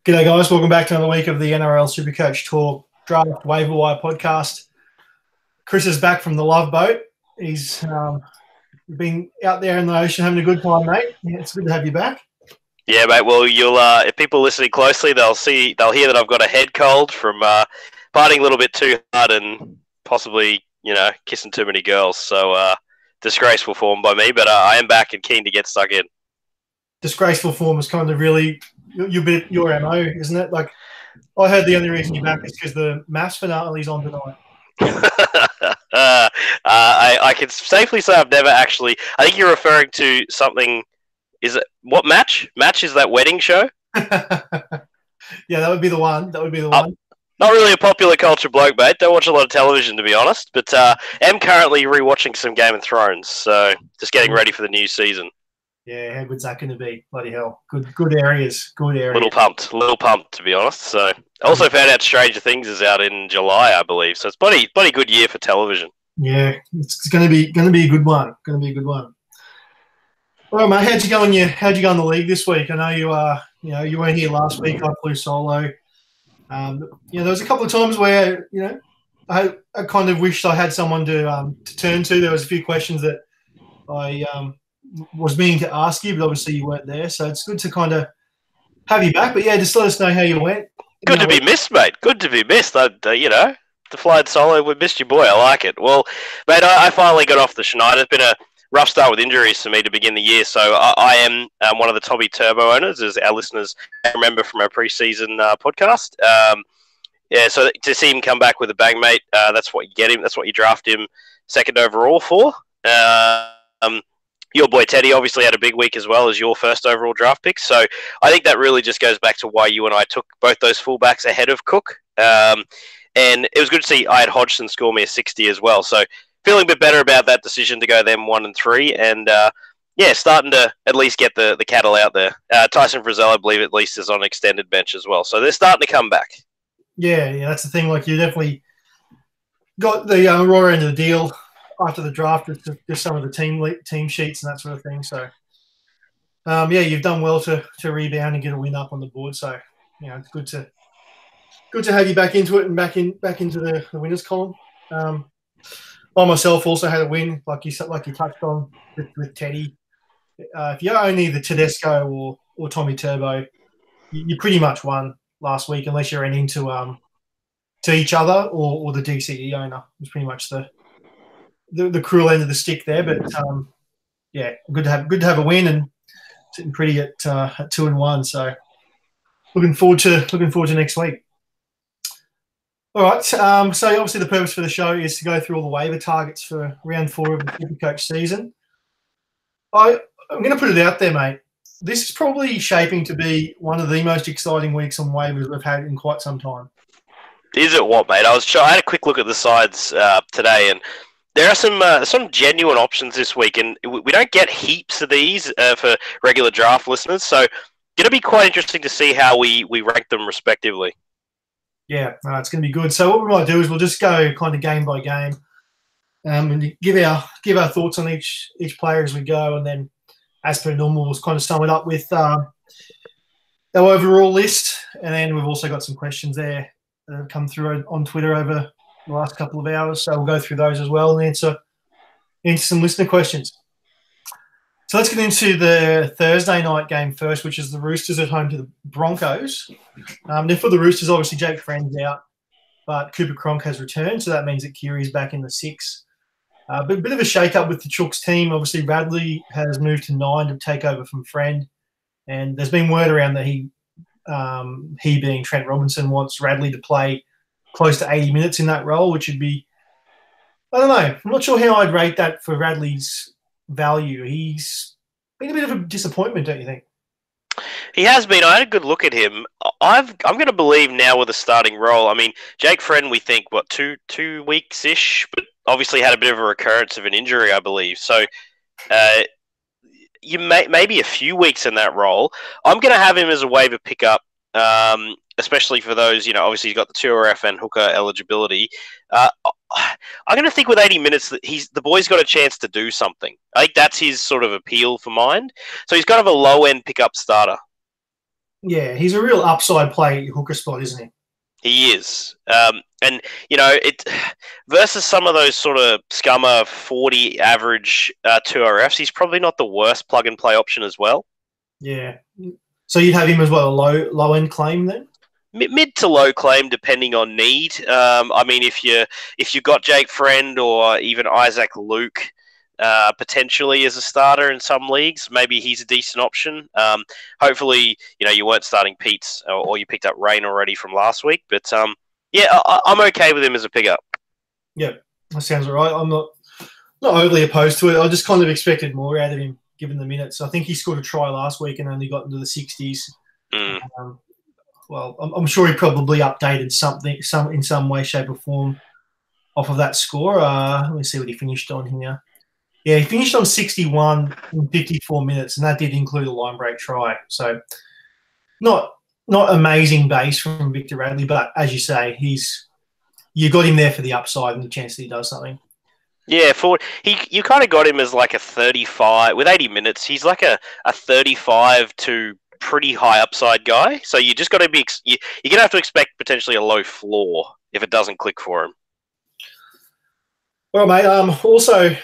G'day, guys. Welcome back to another week of the NRL Supercoach Talk Draft Waiver Wire podcast. Chris is back from the Love Boat. He's been out there in the ocean having a good time, mate. Yeah, it's good to have you back. Yeah, mate. Well, you'll if people are listening closely, they'll hear that I've got a head cold from partying a little bit too hard and possibly kissing too many girls. So disgraceful form by me, but I am back and keen to get stuck in. Disgraceful form is kind of really your MO, isn't it? Like, I heard the only reason you're back is because the maths finale is on tonight. I can safely say I've never actually. I think you're referring to something. Is it what match? Match is that wedding show? Yeah, that would be the one. Not really a popular culture bloke, mate. Don't watch a lot of television, to be honest. But am currently rewatching some Game of Thrones, so just getting ready for the new season. Yeah, how good's that going to be? Bloody hell. Good areas. Little pumped, to be honest. So also found out Stranger Things is out in July, I believe. So it's bloody good year for television. Yeah, it's going to be a good one. Well, mate, how'd you go in the league this week? I know you weren't here last week. I flew solo. There was a couple of times where I kind of wished I had someone to turn to. There was a few questions that I was meaning to ask you, but obviously you weren't there. So it's good to kind of have you back. But yeah, just let us know how you went. Good to be missed, mate. Good to be missed. The flying solo, we missed you, boy. I like it. Well, mate, I finally got off the schneid. It's been a rough start with injuries for me to begin the year. So I am one of the Tommy Turbo owners, as our listeners remember from our preseason podcast. So to see him come back with a bang, mate, that's what you get him. That's what you draft him second overall for. Your boy Teddy obviously had a big week as well as your first overall draft pick. So I think that really just goes back to why you and I took both those fullbacks ahead of Cook. And it was good to see I had Hodgson score me a 60 as well. So feeling a bit better about that decision to go them 1 and 3. And starting to at least get the cattle out there. Tyson Frizzell, I believe, at least is on extended bench as well. So they're starting to come back. Yeah, that's the thing. Like, you definitely got the raw end of the deal after the draft with just some of the team sheets and that sort of thing. So, you've done well to rebound and get a win up on the board. So, it's good to have you back into it and back into the winners column. I myself also had a win, like you touched on with Teddy. If you own either Tedesco or Tommy Turbo, you pretty much won last week, unless you ran into to each other or the DCE owner. It was pretty much the cruel end of the stick there. But good to have a win and sitting pretty at 2-1. So looking forward to next week. All right. So obviously the purpose for the show is to go through all the waiver targets for round 4 of the Supercoach season. I'm going to put it out there, mate. This is probably shaping to be one of the most exciting weeks on waivers we've had in quite some time. Is it what, mate? I had a quick look at the sides today, and there are some genuine options this week, and we don't get heaps of these for regular draft listeners. So going to be quite interesting to see how we rank them respectively. Yeah, it's going to be good. So what we might do is we'll just go kind of game by game, and give our thoughts on each player as we go, and then as per normal, we'll kind of sum it up with our overall list, and then we've also got some questions there that have come through on Twitter over the last couple of hours. So we'll go through those as well and answer some listener questions. So let's get into the Thursday night game first, which is the Roosters at home to the Broncos. Now for the Roosters, obviously Jake Friend's out, but Cooper Cronk has returned, so that means that Keary's back in the 6. But a bit of a shake-up with the Chooks team. Obviously, Radley has moved to 9 to take over from Friend, and there's been word around that he being Trent Robinson, wants Radley to play close to 80 minutes in that role, which would be, I don't know, I'm not sure how I'd rate that for Radley's value. He's been a bit of a disappointment, don't you think? He has been. I had a good look at him. I'm going to believe now with a starting role. I mean, Jake Friend, we think, two weeks-ish, but obviously had a bit of a recurrence of an injury, I believe. So you maybe a few weeks in that role. I'm going to have him as a waiver pickup, especially for those, obviously he's got the 2RF and hooker eligibility. I'm going to think with 80 minutes that the boy's got a chance to do something. I think that's his sort of appeal for mine. So he's kind of a low-end pickup starter. Yeah, he's a real upside play at your hooker spot, isn't he? He is. And it versus some of those sort of scummer 40 average 2RFs, he's probably not the worst plug and play option as well. Yeah. So you'd have him as well, a low end claim then? Mid to low claim, depending on need. I mean, if you got Jake Friend or even Isaac Luke, potentially as a starter in some leagues, maybe he's a decent option. Hopefully, you weren't starting Pete's or you picked up Rain already from last week. But yeah, I'm okay with him as a pickup. Yeah, that sounds all right. I'm not overly opposed to it. I just kind of expected more out of him given the minutes. I think he scored a try last week and only got into the 60s. Well, I'm sure he probably updated something in some way, shape, or form off of that score. Let me see what he finished on here. Yeah, he finished on 61 in 54 minutes, and that did include a line break try. So not amazing base from Victor Radley, but as you say, you got him there for the upside and the chance that he does something. Yeah, you kind of got him as like a 35 with 80 minutes. He's like a 35 to pretty high upside guy. So you just got to be you're gonna have to expect potentially a low floor if it doesn't click for him. Well, mate. Also,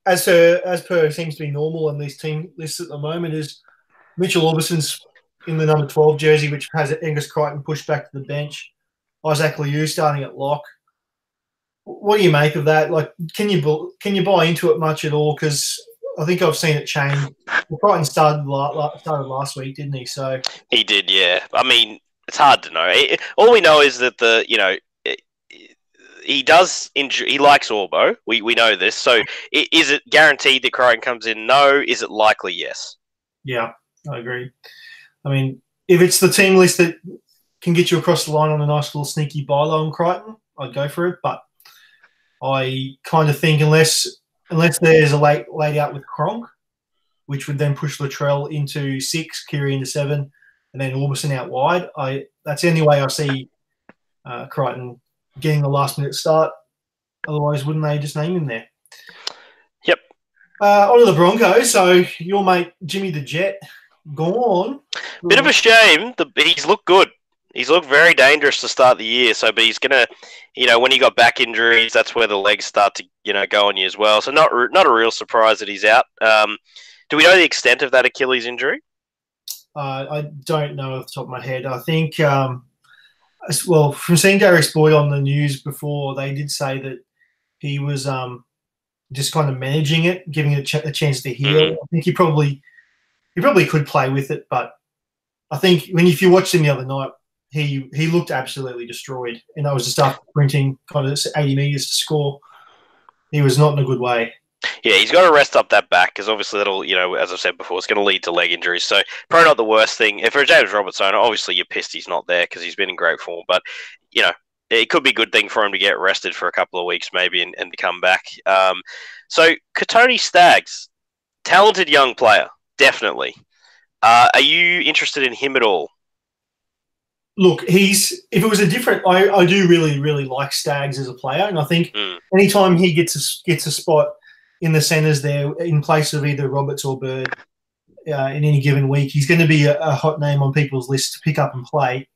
as per seems to be normal in these team lists at the moment, is Mitchell Orbison's in the number 12 jersey, which has Angus Crichton pushed back to the bench. Isaac Liu starting at lock. What do you make of that? Like, can you buy into it much at all? Because I think I've seen it change. Crichton started last week, didn't he? So he did, yeah. I mean, it's hard to know. All we know is that he does he likes Orbo. We know this. So is it guaranteed that Crichton comes in? No. Is it likely? Yes. Yeah, I agree. I mean, if it's the team list that can get you across the line on a nice little sneaky buy low on Crichton, I'd go for it. But I kind of think unless there's a late out with Cronk, which would then push Latrell into 6, Kiri into 7, and then Orbison out wide. That's the only way I see Crichton getting the last minute start. Otherwise, wouldn't they just name him there? Yep. On to the Broncos. So your mate Jimmy the Jet gone. Bit of a shame. He's looked good. He's looked very dangerous to start the year. So, but he's gonna, when he got back injuries, that's where the legs start to, go on you as well. So not a real surprise that he's out. Do we know the extent of that Achilles injury? I don't know off the top of my head. I think, from seeing Darius Boyd on the news before, they did say that he was just kind of managing it, giving it a chance to heal. I think he probably could play with it, but I think if you watched him the other night, he looked absolutely destroyed, and that was just after sprinting kind of 80 metres to score. He was not in a good way. Yeah, he's got to rest up that back because obviously that'll, as I've said before, it's going to lead to leg injuries. So probably not the worst thing. If for James Robertson, obviously you're pissed he's not there because he's been in great form. But, it could be a good thing for him to get rested for a couple of weeks maybe and to come back. So Katoni Staggs, talented young player, definitely. Are you interested in him at all? Look, if it was a different, I do really, really like Staggs as a player, and I think anytime he gets a spot in the centres there in place of either Roberts or Bird in any given week, he's going to be a hot name on people's list to pick up and play.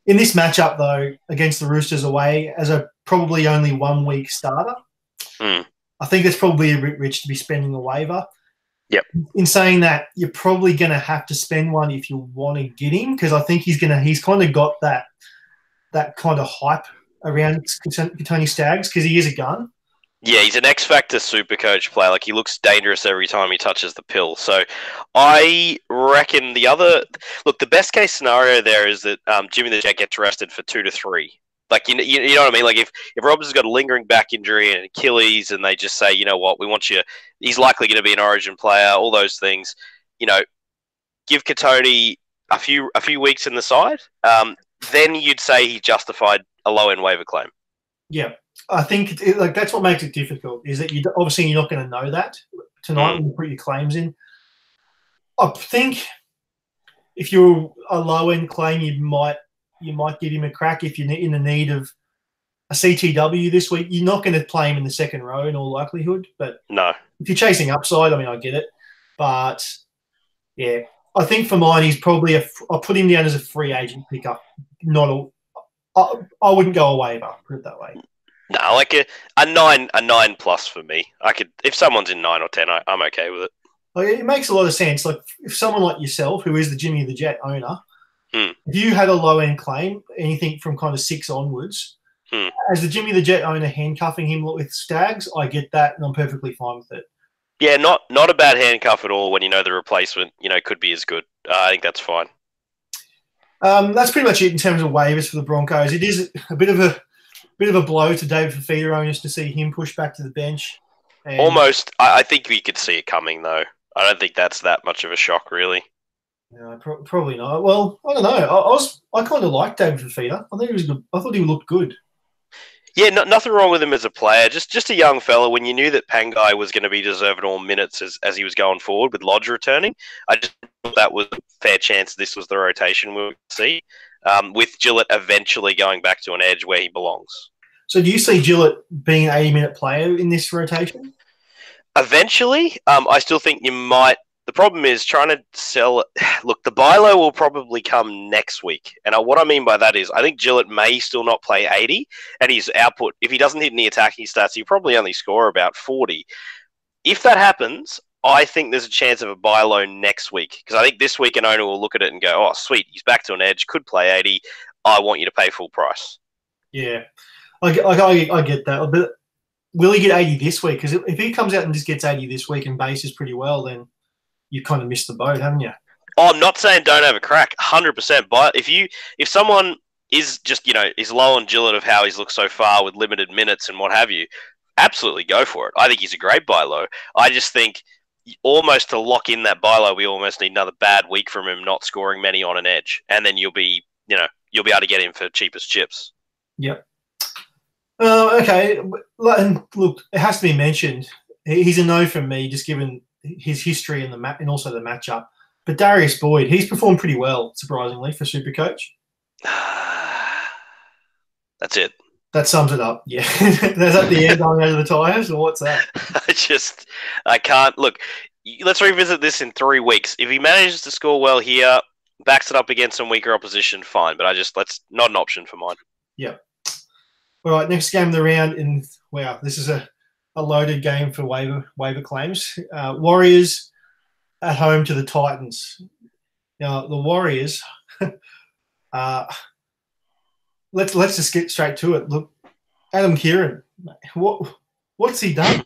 In this matchup, though, against the Roosters away, as a probably only 1 week starter, I think it's probably a bit rich to be spending a waiver. Yep. In saying that, you're probably going to have to spend one if you want to get him, because I think he's kind of got that kind of hype around Katoni Staggs because he is a gun. Yeah, he's an X Factor super coach player. Like, he looks dangerous every time he touches the pill. So I reckon the best case scenario there is that Jimmy the Jet gets rested for 2 to 3. Like, you know what I mean? Like, if Robertson's got a lingering back injury and Achilles and they just say, you know what, we want you, he's likely going to be an Origin player, all those things, give Katoni a few weeks in the side, then you'd say he justified a low-end waiver claim. Yeah. I think that's what makes it difficult, is that obviously you're not going to know that tonight when you put your claims in. I think if you're a low-end claim, you might give him a crack if you're in the need of a CTW this week. You're not going to play him in the second row in all likelihood, but no. If you're chasing upside, I mean, I get it. But, yeah, I think for mine, he's probably I'll put him down as a free agent pickup. Not a. I wouldn't go a waiver. Put it that way. No, like a 9 plus for me. I could if someone's in 9 or 10, I'm okay with it. Like, it makes a lot of sense. Like if someone like yourself, who is the Jimmy the Jet owner, if you had a low end claim, anything from kind of 6 onwards, as the Jimmy the Jet owner handcuffing him with Stags, I get that, and I'm perfectly fine with it. Yeah, not a bad handcuff at all when you know the replacement, could be as good. I think that's fine. That's pretty much it in terms of waivers for the Broncos. It is a bit of a blow to David Fafita owners to see him push back to the bench. Almost, I think we could see it coming though. I don't think that's that much of a shock, really. No, probably not. Well, I don't know. I kind of liked David Fafita. I think he was good. I thought he looked good. Yeah, nothing wrong with him as a player. Just a young fella. When you knew that Pangai was going to be deserving all minutes as he was going forward with Lodge returning, I just thought that was a fair chance this was the rotation we would see, with Gillett eventually going back to an edge where he belongs. So do you see Gillett being an 80-minute player in this rotation? Eventually, I still think you might. The problem is trying to sell. Look, the buy low will probably come next week. And what I mean by that is I think Gillett may still not play 80, and his output, if he doesn't hit any attacking stats, he'll probably only score about 40. If that happens, I think there's a chance of a buy low next week. Because I think this week an owner will look at it and go, oh, sweet, he's back to an edge, could play 80. I want you to pay full price. Yeah, I get that. But will he get 80 this week? Because if he comes out and just gets 80 this week and bases pretty well, then you kind of missed the boat, haven't you? Oh, I'm not saying don't have a crack, 100%. But if someone is just is low on Gillett of how he's looked so far with limited minutes and what have you, absolutely go for it. I think he's a great buy low. I just think almost to lock in that buy low, we almost need another bad week from him not scoring many on an edge, and then you'll be able to get him for cheapest chips. Yep. Okay. And look, it has to be mentioned. He's a no from me, just given his history and and also the matchup. But Darius Boyd, he's performed pretty well, surprisingly, for Supercoach. That's it. That sums it up. Yeah. Is that the end going over the tyres, or what's that? I can't. Look, let's revisit this in 3 weeks. If he manages to score well here, backs it up against some weaker opposition, fine. But that's not an option for mine. Yeah. All right, next game of the round. Wow, this is a loaded game for waiver claims. Warriors at home to the Titans. Now, the Warriors, let's just get straight to it. Look, Adam Kieran, what's he done?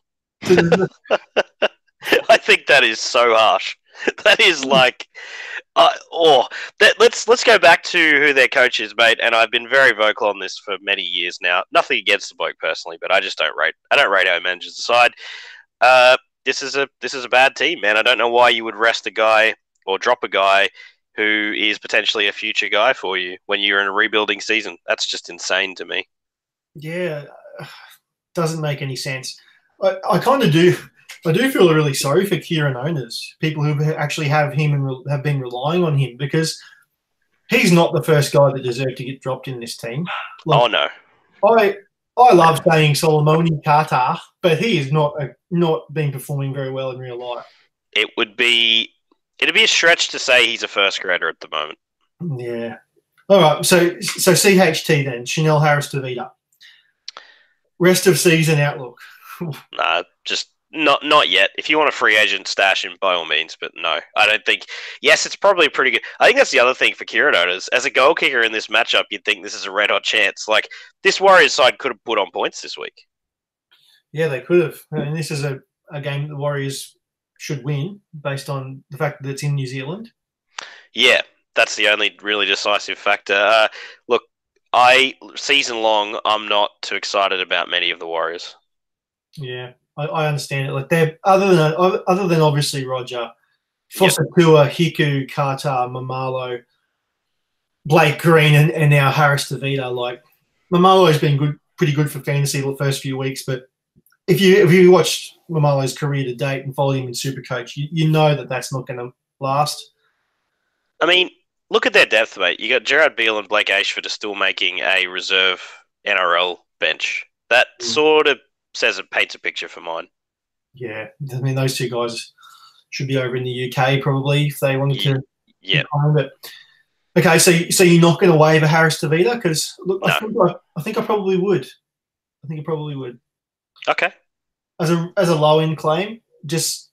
I think that is so harsh. That is like, let's go back to who their coach is, mate. And I've been very vocal on this for many years now. Nothing against the bloke personally, but I just don't rate. I don't rate how he manages the side. This is a bad team, man. I don't know why you would rest a guy or drop a guy who is potentially a future guy for you when you're in a rebuilding season. That's just insane to me. Yeah, doesn't make any sense. I kind of do. I do feel really sorry for Kieran owners, people who actually have him and have been relying on him, because he's not the first guy that deserved to get dropped in this team. Oh no, I love saying Solomoni Kata, but he is not been performing very well in real life. It'd be a stretch to say he's a first grader at the moment. Yeah. All right. So CHT then, Chanel Harris-Tavita. Rest of season outlook. Nah, just not yet. If you want a free agent, stash him by all means, but no, I don't think. Yes, it's probably pretty good. I think that's the other thing for Kieran owners. As a goal kicker in this matchup, you'd think this is a red hot chance. Like, this Warriors side could have put on points this week. Yeah, they could have. And this is a game the Warriors should win based on the fact that it's in New Zealand. Yeah, that's the only really decisive factor. Look, season long, I'm not too excited about many of the Warriors. Yeah, I understand it. Like, they're other than obviously Roger, Fosatua, Hiku, Carter, Mamalo, Blake Green, and now Harris-Tavita. Like, Mamalo's been pretty good for fantasy the first few weeks, but if you watch Mamalo's career to date and followed him in Supercoach, you know that that's not going to last. I mean, look at their depth, mate. You got Gerard Beale and Blake Ashford are still making a reserve NRL bench. That sort of paints a picture for mine. Yeah, I mean, those two guys should be over in the UK probably if they wanted to Yeah. But okay, so you're not going to waiver Harris Tavita? Because look, No. I think I probably would. I think I probably would Okay. as a low end claim, just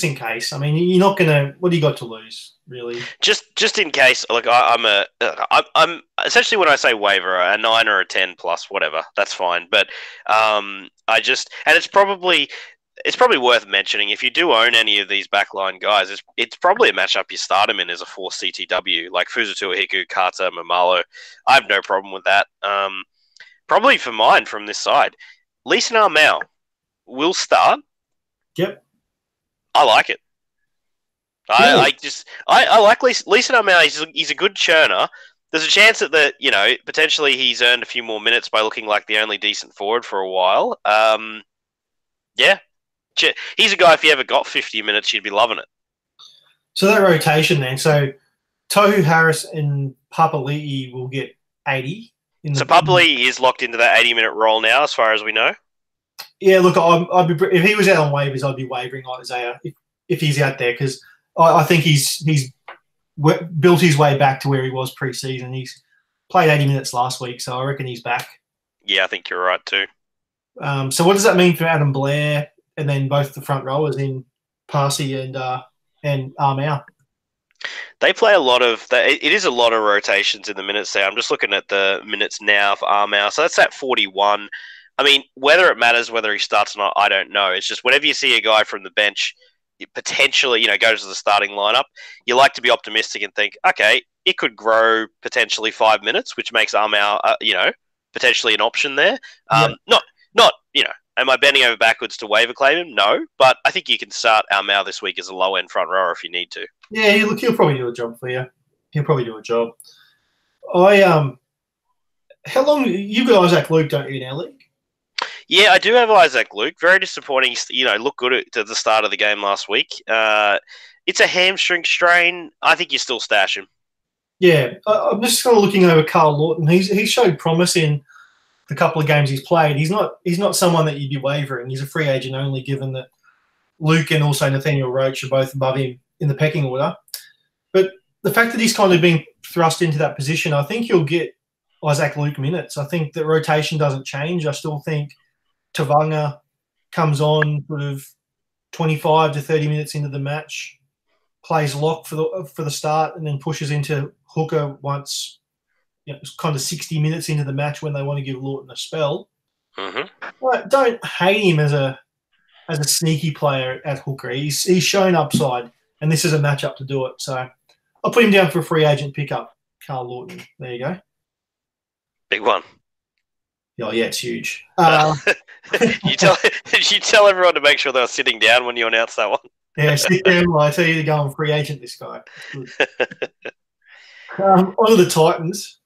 in case. I mean, you're not going to. What do you got to lose, really? Just in case, like I'm essentially when I say waiver, a 9 or a 10 plus, whatever, that's fine. But and it's probably worth mentioning if you do own any of these backline guys, it's probably a matchup you start him in as a 4 CTW like Fuzatu Hiku, Carter, Mamalo. I have no problem with that. Probably for mine from this side, Leeson Armau will start. Yep. I like it. I like Leeson Armau. He's a good churner. There's a chance that potentially he's earned a few more minutes by looking like the only decent forward for a while. Yeah, he's a guy. If you ever got 50 minutes, you'd be loving it. So that rotation then. So Tohu Harris and Papali'i will get 80. So Papali'i is locked into that 80-minute role now, as far as we know. Yeah, look, I'd be if he was out on waivers, I'd be wavering Isaiah if he's out there because I think he's built his way back to where he was pre-season. He's played 80 minutes last week, so I reckon he's back. Yeah, I think you're right too. So what does that mean for Adam Blair and then both the front rowers in Parsi and Armau? They play a lot of. It is a lot of rotations in the minutes there. I'm just looking at the minutes now for Armau. So that's at 41. I mean, whether it matters whether he starts or not, I don't know. It's just whenever you see a guy from the bench potentially, goes to the starting lineup, you like to be optimistic and think, okay, it could grow potentially 5 minutes, which makes Armau, potentially an option there. Not, am I bending over backwards to waiver claim him? No, but I think you can start Armau this week as a low end front rower if you need to. Yeah, he'll probably do a job for you. He'll probably do a job. How long you got Isaac Luke, don't you, in our league? Yeah, I do have Isaac Luke. Very disappointing. Looked good at the start of the game last week. It's a hamstring strain. I think you still stash him. Yeah, I'm just kind of looking over Carl Lawton. He showed promise in the couple of games he's played. He's not someone that you'd be wavering. He's a free agent only, given that Luke and also Nathaniel Roach are both above him in the pecking order. But the fact that he's kind of been thrust into that position, I think he'll get Isaac Luke minutes. I think that rotation doesn't change. I still think Tavanga comes on sort of 25 to 30 minutes into the match, plays lock for the start, and then pushes into hooker once kind of 60 minutes into the match when they want to give Lawton a spell. Mm-hmm. But don't hate him as a sneaky player at hooker. He's shown upside, and this is a matchup to do it. So I'll put him down for a free agent pickup, Carl Lawton. There you go. Big one. Oh, yeah, it's huge. You tell everyone to make sure they're sitting down when you announce that one. Yeah, sit down. I tell you to go on free agent, this guy. On to the Titans.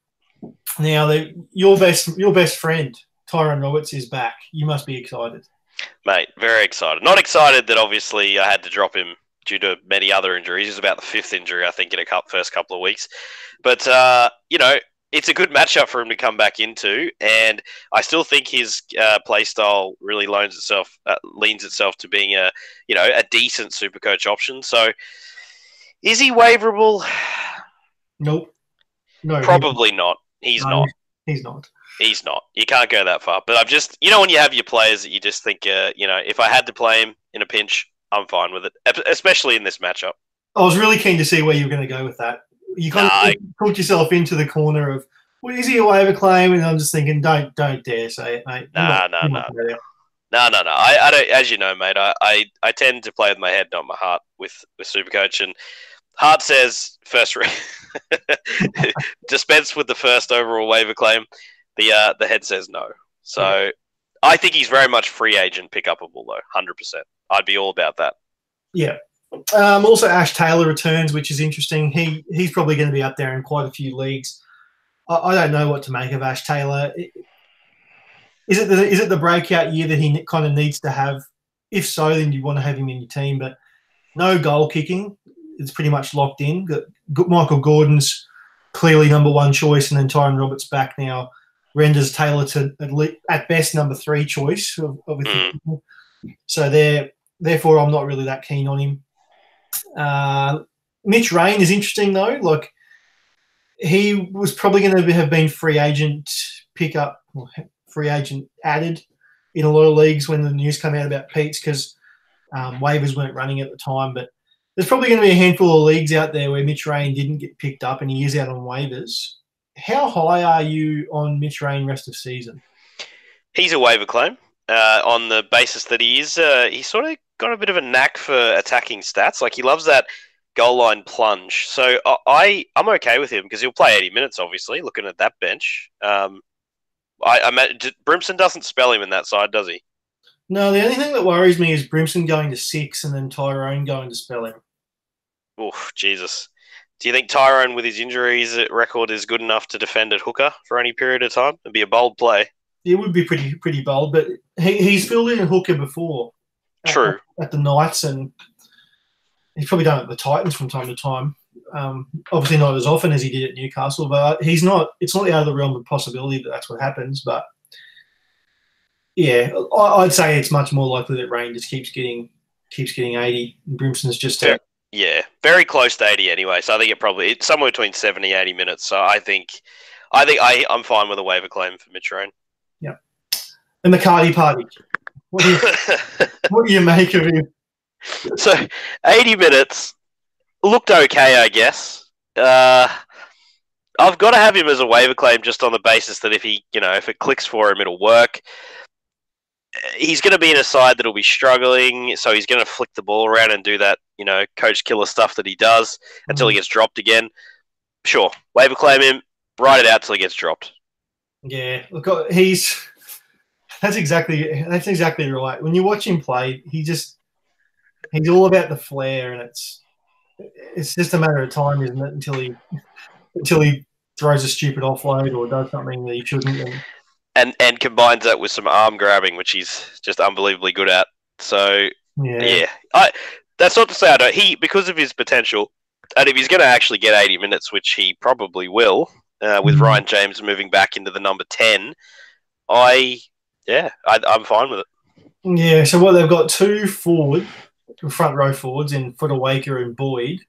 Now, your best friend, Tyrone Roberts, is back. You must be excited. Mate, very excited. Not excited that obviously I had to drop him due to many other injuries. He's about the 5th injury, I think, in first couple of weeks. But, it's a good matchup for him to come back into, and I still think his play style really leans itself to being a decent super coach option. So, is he waiverable? Nope. No, probably not. He's not. He's not. He's not. You can't go that far. But I'm just, when you have your players that you just think, if I had to play him in a pinch, I'm fine with it, especially in this matchup. I was really keen to see where you were going to go with that. You kind of put yourself into the corner of, well, is he a waiver claim? And I'm just thinking, don't dare say it, mate. No. I don't. As you know, mate, I tend to play with my head, not my heart, with Supercoach. And heart says dispense with the first overall waiver claim. The head says no. So I think he's very much free agent pickupable though, 100%. I'd be all about that. Yeah. Also, Ash Taylor returns, which is interesting. He's probably going to be up there in quite a few leagues. I don't know what to make of Ash Taylor. Is it the breakout year that he kind of needs to have? If so, then you want to have him in your team. But no goal kicking. It's pretty much locked in. Michael Gordon's clearly number one choice, and then Tyrone Roberts back now renders Taylor to at best number 3 choice of So therefore, I'm not really that keen on him. Mitch Rain is interesting though. Like he was probably going to have been free agent pickup, or free agent added in a lot of leagues when the news came out about Pete's because waivers weren't running at the time. But there's probably going to be a handful of leagues out there where Mitch Rain didn't get picked up and he is out on waivers. How high are you on Mitch Rain rest of season? He's a waiver claim on the basis that he's sort of got a bit of a knack for attacking stats. Like he loves that goal line plunge. So I'm okay with him because he'll play 80 minutes, obviously, looking at that bench. Brimson doesn't spell him in that side, does he? No, the only thing that worries me is Brimson going to 6 and then Tyrone going to spell him. Oh, Jesus. Do you think Tyrone, with his injuries record, is good enough to defend at hooker for any period of time? It'd be a bold play. It would be pretty bold, but he's filled in a hooker before. True. At the Knights, and he's probably done it at the Titans from time to time. Obviously not as often as he did at Newcastle, but he's not. It's not out of the realm of possibility that that's what happens. But yeah, I'd say it's much more likely that Rain just keeps getting 80. And Brimson's just yeah, very close to 80 anyway. So I think it's somewhere between 70, 80 minutes. So I'm fine with a waiver claim for Mitch Rain. Yeah, and the Cardi party. What do you make of him? So 80 minutes looked okay, I guess. I've got to have him as a waiver claim just on the basis that if it clicks for him, it'll work. He's going to be in a side that'll be struggling, so he's going to flick the ball around and do that, coach killer stuff that he does until he gets dropped again. Sure, waiver claim him, ride it out till he gets dropped. Yeah, look, that's exactly right. When you watch him play, he's all about the flair, and it's just a matter of time, isn't it, until he throws a stupid offload or does something that he shouldn't. And combines that with some arm grabbing, which he's just unbelievably good at. So yeah. That's not to say I don't. Because of his potential, and if he's going to actually get 80 minutes, which he probably will, with Ryan James moving back into the number 10, I'm fine with it. Yeah. So what they've got two front row forwards in Fodawaker and Boyd,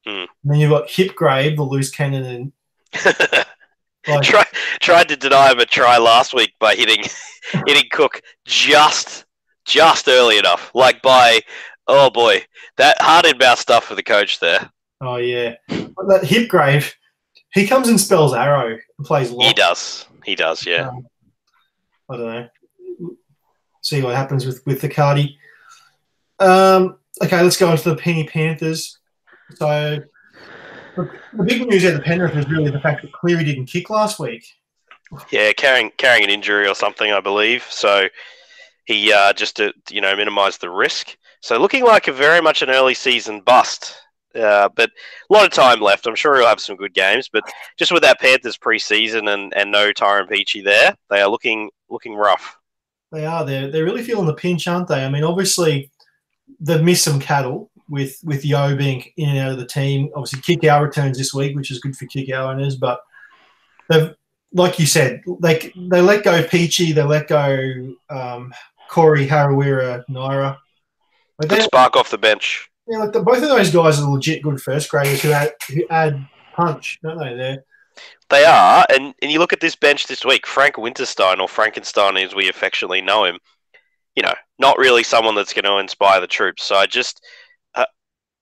and then you've got Hipgrave, the loose cannon, and tried to deny him a try last week by hitting Cook just early enough. Like by, oh boy, that hard inbound stuff for the coach there. Oh yeah, but that Hipgrave, he comes and spells arrow and plays lock. He does, yeah. I don't know. See what happens with the Cardi. Okay, let's go on to the Penny Panthers. So the big news out of Penrith is really the fact that Cleary didn't kick last week. Yeah, carrying an injury or something, I believe. So he just to minimise the risk. So looking like very much an early season bust. But a lot of time left. I'm sure he'll have some good games. But just with that Panthers pre-season and no Tyrone Peachey there, they are looking rough. They are. They're really feeling the pinch, aren't they? I mean, obviously they've missed some cattle with Yo being in and out of the team. Obviously, Kikau returns this week, which is good for Kikau owners. But they've, like you said, they let go Peachey, they let go Corey, Harawira, Naira. Good spark off the bench. Yeah, like both of those guys are legit good first graders who add punch, don't they? They are, and you look at this bench this week. Frank Winterstein, or Frankenstein as we affectionately know him, not really someone that's going to inspire the troops. So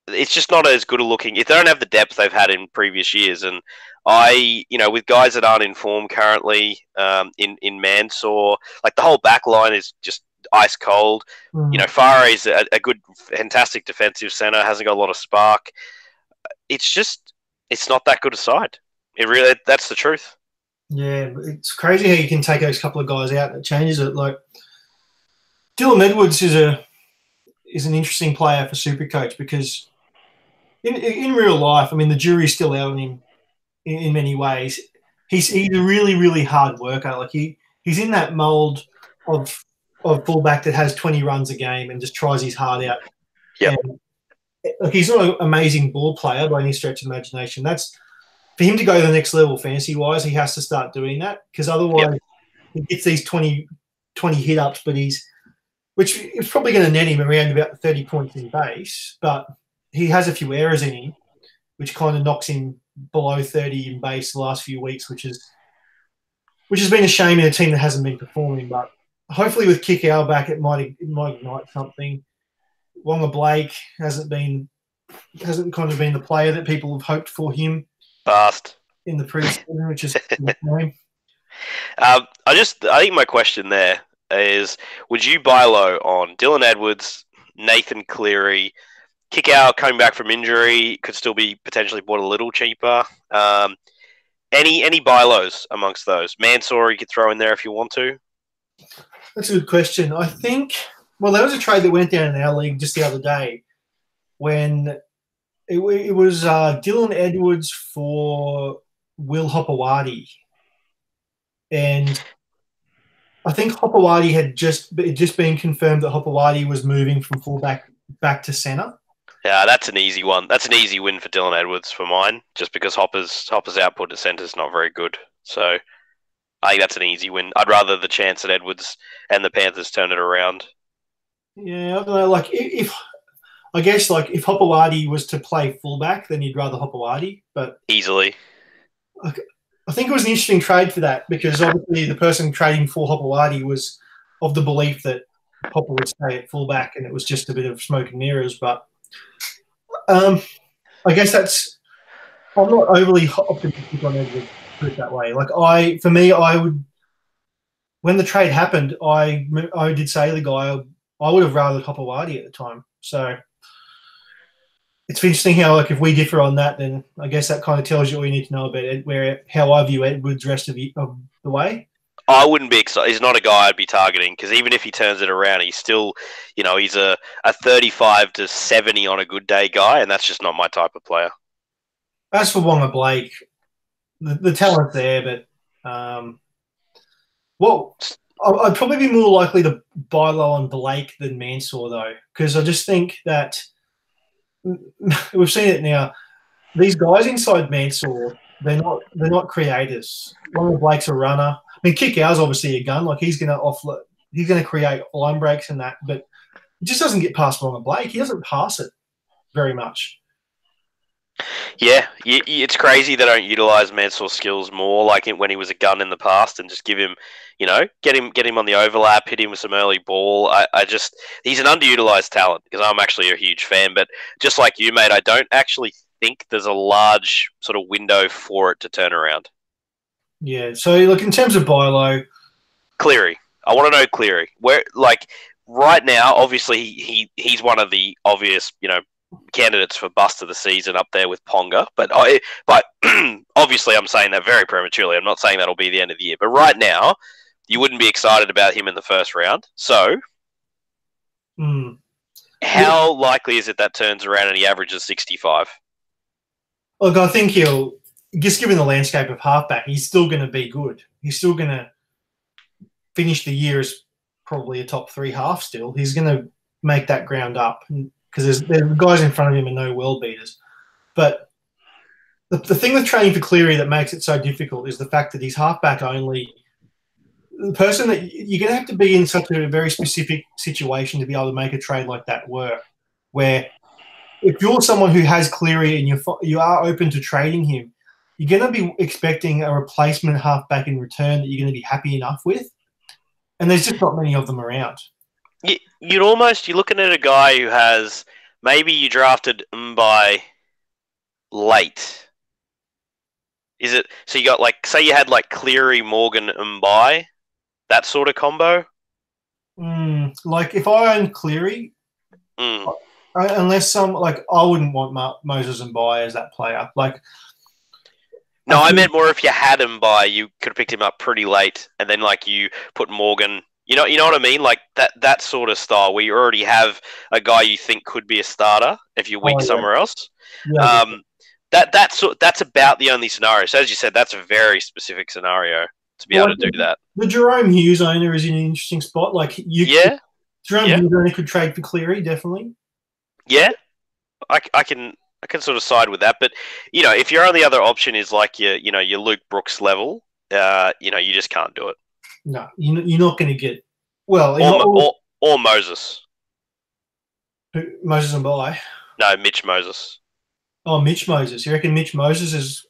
it's just not as good a looking. If they don't have the depth they've had in previous years, and with guys that aren't in form currently, in Mansour, like the whole back line is just ice cold. Fare's a good, fantastic defensive center, hasn't got a lot of spark. It's not that good a side. That's the truth. Yeah, it's crazy how you can take those couple of guys out and it changes it. Like Dylan Edwards is an interesting player for Supercoach because in real life, I mean, the jury's still out on him in many ways. He's a really, really hard worker. Like he's in that mold of fullback that has 20 runs a game and just tries his heart out. Yeah. He's not an amazing ball player by any stretch of imagination. That's for him to go to the next level fantasy-wise, he has to start doing that because otherwise he gets these 20 hit-ups, which is probably going to net him around about 30 points in base, but he has a few errors in him. which kind of knocks him below 30 in base the last few weeks, which has been a shame in a team that hasn't been performing. But hopefully with Kikau back, it might ignite something. Wonga Blake hasn't kind of been the player that people have hoped for him Fast. in the preseason, which is I think my question there is: would you buy low on Dylan Edwards, Nathan Cleary, Kikau coming back from injury could still be potentially bought a little cheaper? Any buy lows amongst those? Mansour you could throw in there if you want to. That's a good question. I think. Well, there was a trade that went down in our league just the other day when it was Dylan Edwards for Will Hopewadi. And I think Hopewadi had just been confirmed that Hopewadi was moving from fullback back to centre. Yeah, that's an easy one. That's an easy win for Dylan Edwards for mine, just because Hopper's output at centre is not very good. So I think that's an easy win. I'd rather the chance that Edwards and the Panthers turn it around. Yeah, I don't know. Like if Hopewadi was to play fullback, then you'd rather Hopewadi. But easily, I think it was an interesting trade for that because obviously the person trading for Hopewadi was of the belief that Hopper would stay at fullback, and it was just a bit of smoke and mirrors. But I guess I'm not overly optimistic on Edwards, put it that way. Like I would. When the trade happened, I did say to the guy I would have rathered Hopewadi at the time. So it's interesting how, like, if we differ on that, then I guess that kind of tells you all you need to know about how I view Edwards the rest of the way. I wouldn't be excited. He's not a guy I'd be targeting because even if he turns it around, he's still, he's a 35 to 70 on a good day guy, and that's just not my type of player. As for Wonga Blake, the talent's there, but I'd probably be more likely to buy low on Blake than Mansour, though, because I just think that we've seen it now. These guys inside Mansour, they're not creators. Wonga Blake's a runner. I mean, Kikau's obviously a gun. Like, he's going to offload. He's going to create line breaks and that, but he just doesn't get past Wonga Blake. He doesn't pass it very much. Yeah, it's crazy they don't utilize Mansour's skills more, like when he was a gun in the past, and just give him, get him on the overlap, hit him with some early ball. He's an underutilized talent because I'm actually a huge fan, but just like you, mate, I don't actually think there's a large sort of window for it to turn around. Yeah, so look, in terms of buy low, Cleary, I want to know Cleary. Where, like, right now, obviously he's one of the obvious, candidates for bust of the season up there with Ponga, but obviously I'm saying that very prematurely. I'm not saying that'll be the end of the year, but right now you wouldn't be excited about him in the first round. So how likely is it that turns around and he averages 65? Look, I think he'll, just given the landscape of halfback, he's still going to be good. He's still going to finish the year as probably a top 3 half still. He's going to make that ground up because there's guys in front of him and no world beaters. But the thing with training for Cleary that makes it so difficult is the fact that he's halfback only. The person that you're going to have to be in such a very specific situation to be able to make a trade like that work, where if you're someone who has Cleary and you are open to trading him, you're going to be expecting a replacement halfback in return that you're going to be happy enough with. And there's just not many of them around. You're looking at a guy who has, maybe you drafted by late. Is it, so you got, like, say you had like Cleary, Morgan, Mbai, that sort of combo? Like if I own Cleary, unless I wouldn't want Moses Mbai as that player. Like, no, I meant more if you had him you could have picked him up pretty late, and then like you put Morgan. You know what I mean? Like that sort of style where you already have a guy you think could be a starter if you're weak somewhere else. Yeah. That's about the only scenario. So as you said, that's a very specific scenario to be able to do that. The Jerome Hughes owner is in an interesting spot. Like Jerome Hughes owner could trade for Cleary, definitely. Yeah, I can sort of side with that, but if your only other option is like your Luke Brooks level, you just can't do it. No, you're not going to get or Moses. Moses Mbai. No, Mitch Moses. Oh, Mitch Moses. You reckon Mitch Moses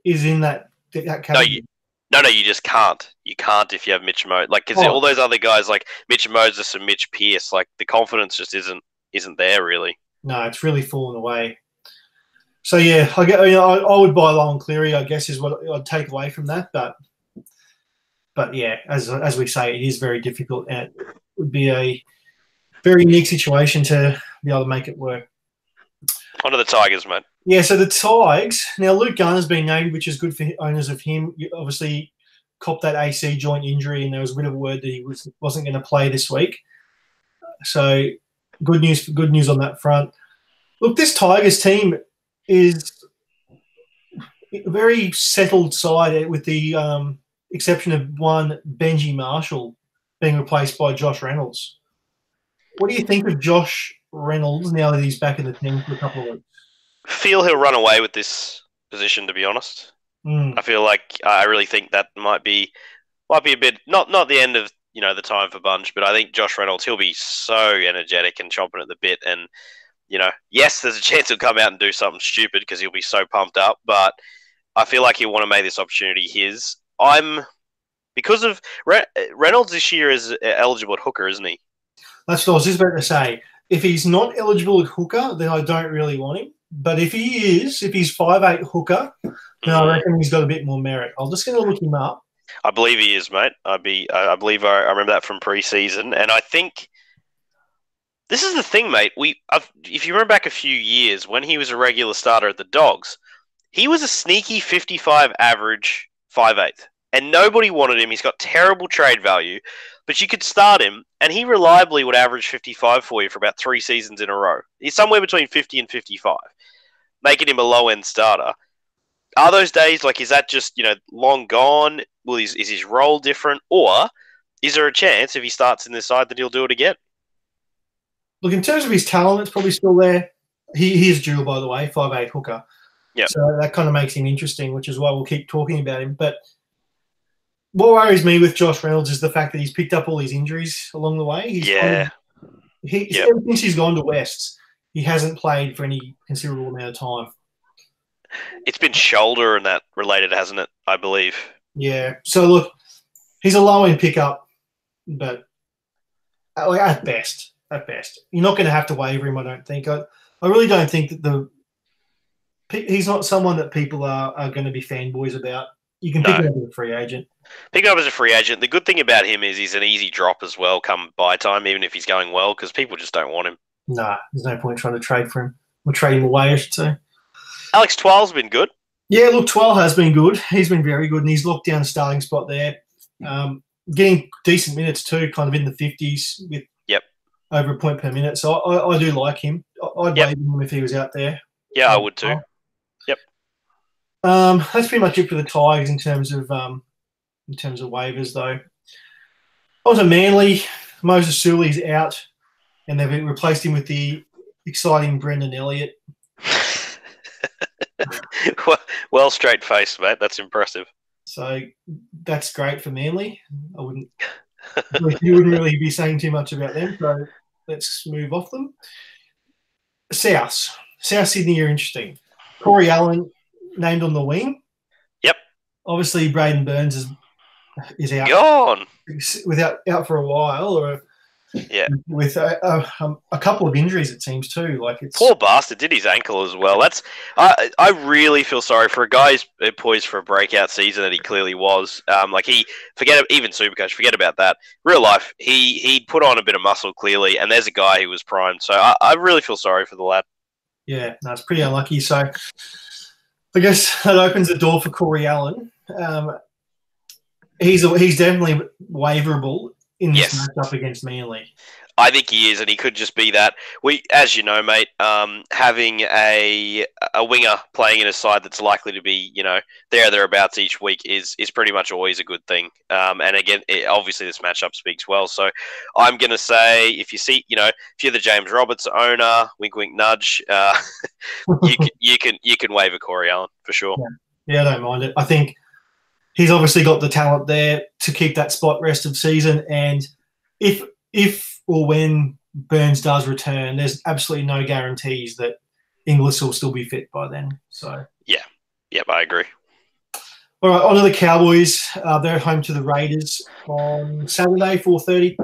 is in that No, category? you just can't. You can't if you have Mitch Moses. Like, because all Oh, those other guys, like Mitch Moses and Mitch Pearce, like the confidence just isn't there really. no, it's really fallen away. So yeah, I would buy Lon Cleary, I guess, is what I'd take away from that. But yeah, as we say, it is very difficult, and it would be a very unique situation to be able to make it work. On to the Tigers, mate. Yeah, so the Tigers. Now, Luke Garner's been named, which is good for owners of him. You obviously copped that AC joint injury, and there was a bit of a word that he wasn't going to play this week. So good news on that front. Look, this Tigers team is a very settled side, with the exception of one Benji Marshall being replaced by Josh Reynolds. What do you think of Josh Reynolds now that he's back in the team for a couple of weeks? Feel he'll run away with this position, to be honest. I feel like I really think that might be a bit not the end of the time for Bunge, but I think Josh Reynolds, he'll be so energetic and chomping at the bit, and yes, there's a chance he'll come out and do something stupid because he'll be so pumped up, but I feel like he'll want to make this opportunity his. Because of Reynolds this year is eligible at hooker, isn't he? That's what I was just about to say. If he's not eligible at hooker, then I don't really want him. But if he's 5'8" hooker, then I reckon he's got a bit more merit. I'm just going to look him up. I believe he is, mate. I believe I remember that from preseason, and I think this is the thing, mate. If you remember back a few years when he was a regular starter at the Dogs, he was a sneaky 55 average 5'8", and nobody wanted him. He's got terrible trade value, but you could start him, and he reliably would average 55 for you for about 3 seasons in a row. He's somewhere between 50 and 55, making him a low-end starter. Are those days, is that just, long gone? Is his role different? Or is there a chance if he starts in this side that he'll do it again? Look, in terms of his talent, it's probably still there. He is dual, by the way, 5'8" hooker. Yep. So that kind of makes him interesting, which is why we'll keep talking about him. But what worries me with Josh Reynolds is the fact that he's picked up all these injuries along the way. Ever since he's gone to Wests, he hasn't played for any considerable amount of time. It's been shoulder and that related, hasn't it? I believe. Yeah. So look, he's a low-end pickup, but at best, you're not going to have to waiver him. I don't think. I really don't think that he's not someone that people are going to be fanboys about. You can pick him up as a free agent. Pick him up as a free agent. The good thing about him is he's an easy drop as well come buy time, even if he's going well, because people just don't want him. Nah, there's no point trying to trade for him. We'll trade him away, I should say. Alex Twal's been good. Yeah, look, Twal has been good. He's been very good, and he's locked down a starting spot there. Getting decent minutes too, kind of in the 50s with over a point per minute. So I do like him. I'd waive him if he was out there. Yeah, I would too. Yep. That's pretty much it for the Tigers in terms of waivers, though. Also, Manly, Moses Sully's out, and they've replaced him with the exciting Brendan Elliott. Well, straight faced, mate. That's impressive. So that's great for Manly. You wouldn't really be saying too much about them. So let's move off them. South Sydney are interesting. Corey Allen named on the wing. Yep. Obviously, Braden Burns is out. Gone. Out for a while, or with a couple of injuries, it seems too. Poor bastard did his ankle as well. I really feel sorry for a guy who's poised for a breakout season that he clearly was. Even Supercoach, forget about that. Real life, he put on a bit of muscle clearly, and there's a guy who was primed. So I really feel sorry for the lad. Yeah, no, it's pretty unlucky. So I guess that opens the door for Corey Allen. He's definitely waiverable in this matchup against Manly. I think he is, and he could just be that. As you know, mate, having a winger playing in a side that's likely to be, thereabouts each week is pretty much always a good thing. And again, obviously this matchup speaks well. So I'm going to say, if you're the James Roberts owner, wink, wink, nudge, you can waiver Corey Allen for sure. Yeah, I don't mind it. I think he's obviously got the talent there to keep that spot rest of season, and if or when Burns does return, there's absolutely no guarantees that Inglis will still be fit by then. So Yeah. Yep, I agree. all right, on to the Cowboys. They're at home to the Raiders on Saturday, 4:30.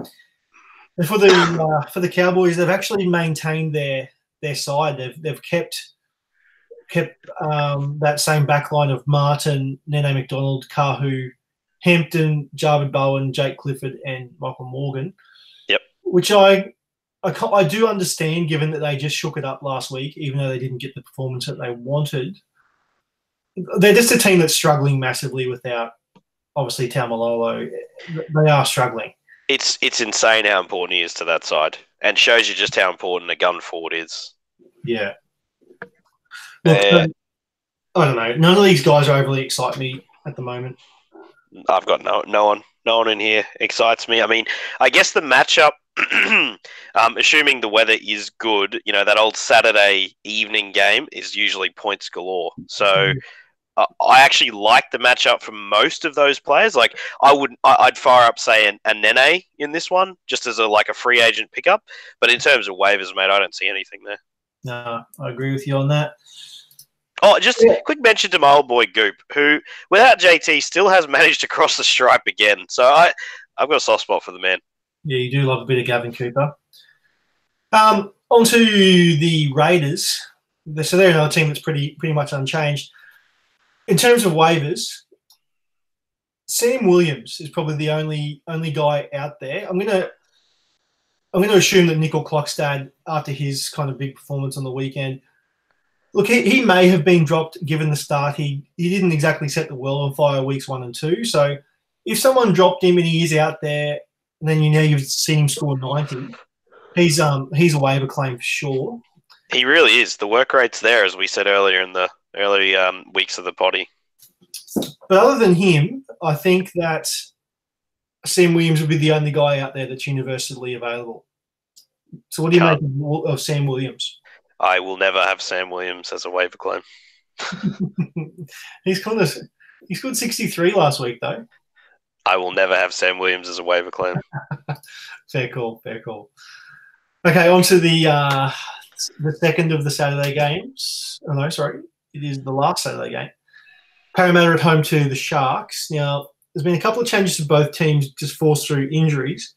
And for the Cowboys, they've actually maintained their side. They've kept that same backline of Martin, Nene McDonald, Kahu, Hampton, Jarvid Bowen, Jake Clifford, and Michael Morgan. Yep. Which I do understand, given that they just shook it up last week, even though they didn't get the performance that they wanted. They're just a team that's struggling massively without, obviously, Taumalolo. They are struggling. It's insane how important he is to that side, and shows you just how important a gun forward is. Yeah. Look, I don't know. None of these guys overly excite me at the moment. I've got no one in here excites me. I mean, I guess the matchup, assuming the weather is good, that old Saturday evening game is usually points galore. So I actually like the matchup for most of those players. Like I'd fire up, say, a Nene in this one, just as a free agent pickup. But in terms of waivers, mate, I don't see anything there. No, I agree with you on that. Oh, just a quick mention to my old boy Goop, who, without JT, still has managed to cross the stripe again. So I've got a soft spot for the man. Yeah, you do love a bit of Gavin Cooper. On to the Raiders. So they're another team that's pretty much unchanged. In terms of waivers, Sam Williams is probably the only guy out there. I'm gonna assume that Nickel Klokstad, after his kind of big performance on the weekend, look, he may have been dropped given the start. He didn't exactly set the world on fire weeks 1 and 2. So if someone dropped him and he is out there, and then you've seen him score 90, he's a waiver claim for sure. He really is. The work rate's there, as we said earlier in the early weeks of the potty. But other than him, I think that Sam Williams would be the only guy out there that's universally available. So what do you make of Sam Williams? I will never have Sam Williams as a waiver claim. He scored 63 last week, though. I will never have Sam Williams as a waiver claim. Fair call. Okay, on to the second of the Saturday games. Oh, no, sorry. It is the last Saturday game. Parramatta at home to the Sharks. Now, there's been a couple of changes to both teams just forced through injuries.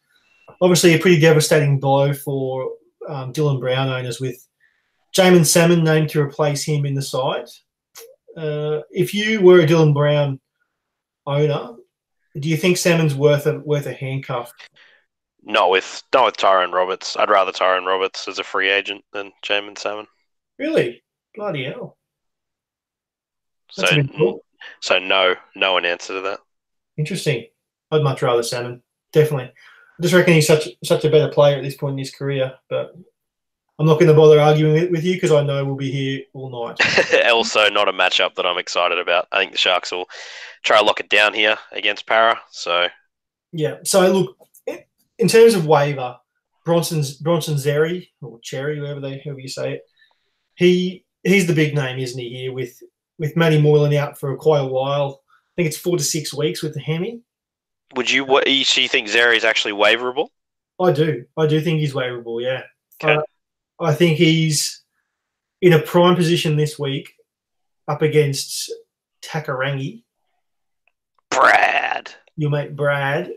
Obviously, a pretty devastating blow for Dylan Brown owners with Jamin Salmon named to replace him in the side. If you were a Dylan Brown owner, do you think Salmon's worth a handcuff? Not with Tyrone Roberts. I'd rather Tyrone Roberts as a free agent than Jamin Salmon. Really? Bloody hell. So no an answer to that. Interesting. I'd much rather Salmon. Definitely. I just reckon he's such a better player at this point in his career, but I'm not going to bother arguing with you because I know we'll be here all night. Also, not a matchup that I'm excited about. I think the Sharks will try to lock it down here against Para. So yeah. So look, in terms of waiver, Bronson Xerri or Cherry, however you say it, he's the big name, isn't he? Here with Matty Moylan out for quite a while. I think it's 4 to 6 weeks with the hammy. So you think Xerri is actually waiverable? I do think he's waiverable. Yeah. Okay. I think he's in a prime position this week up against Takarangi. Brad. Your mate Brad.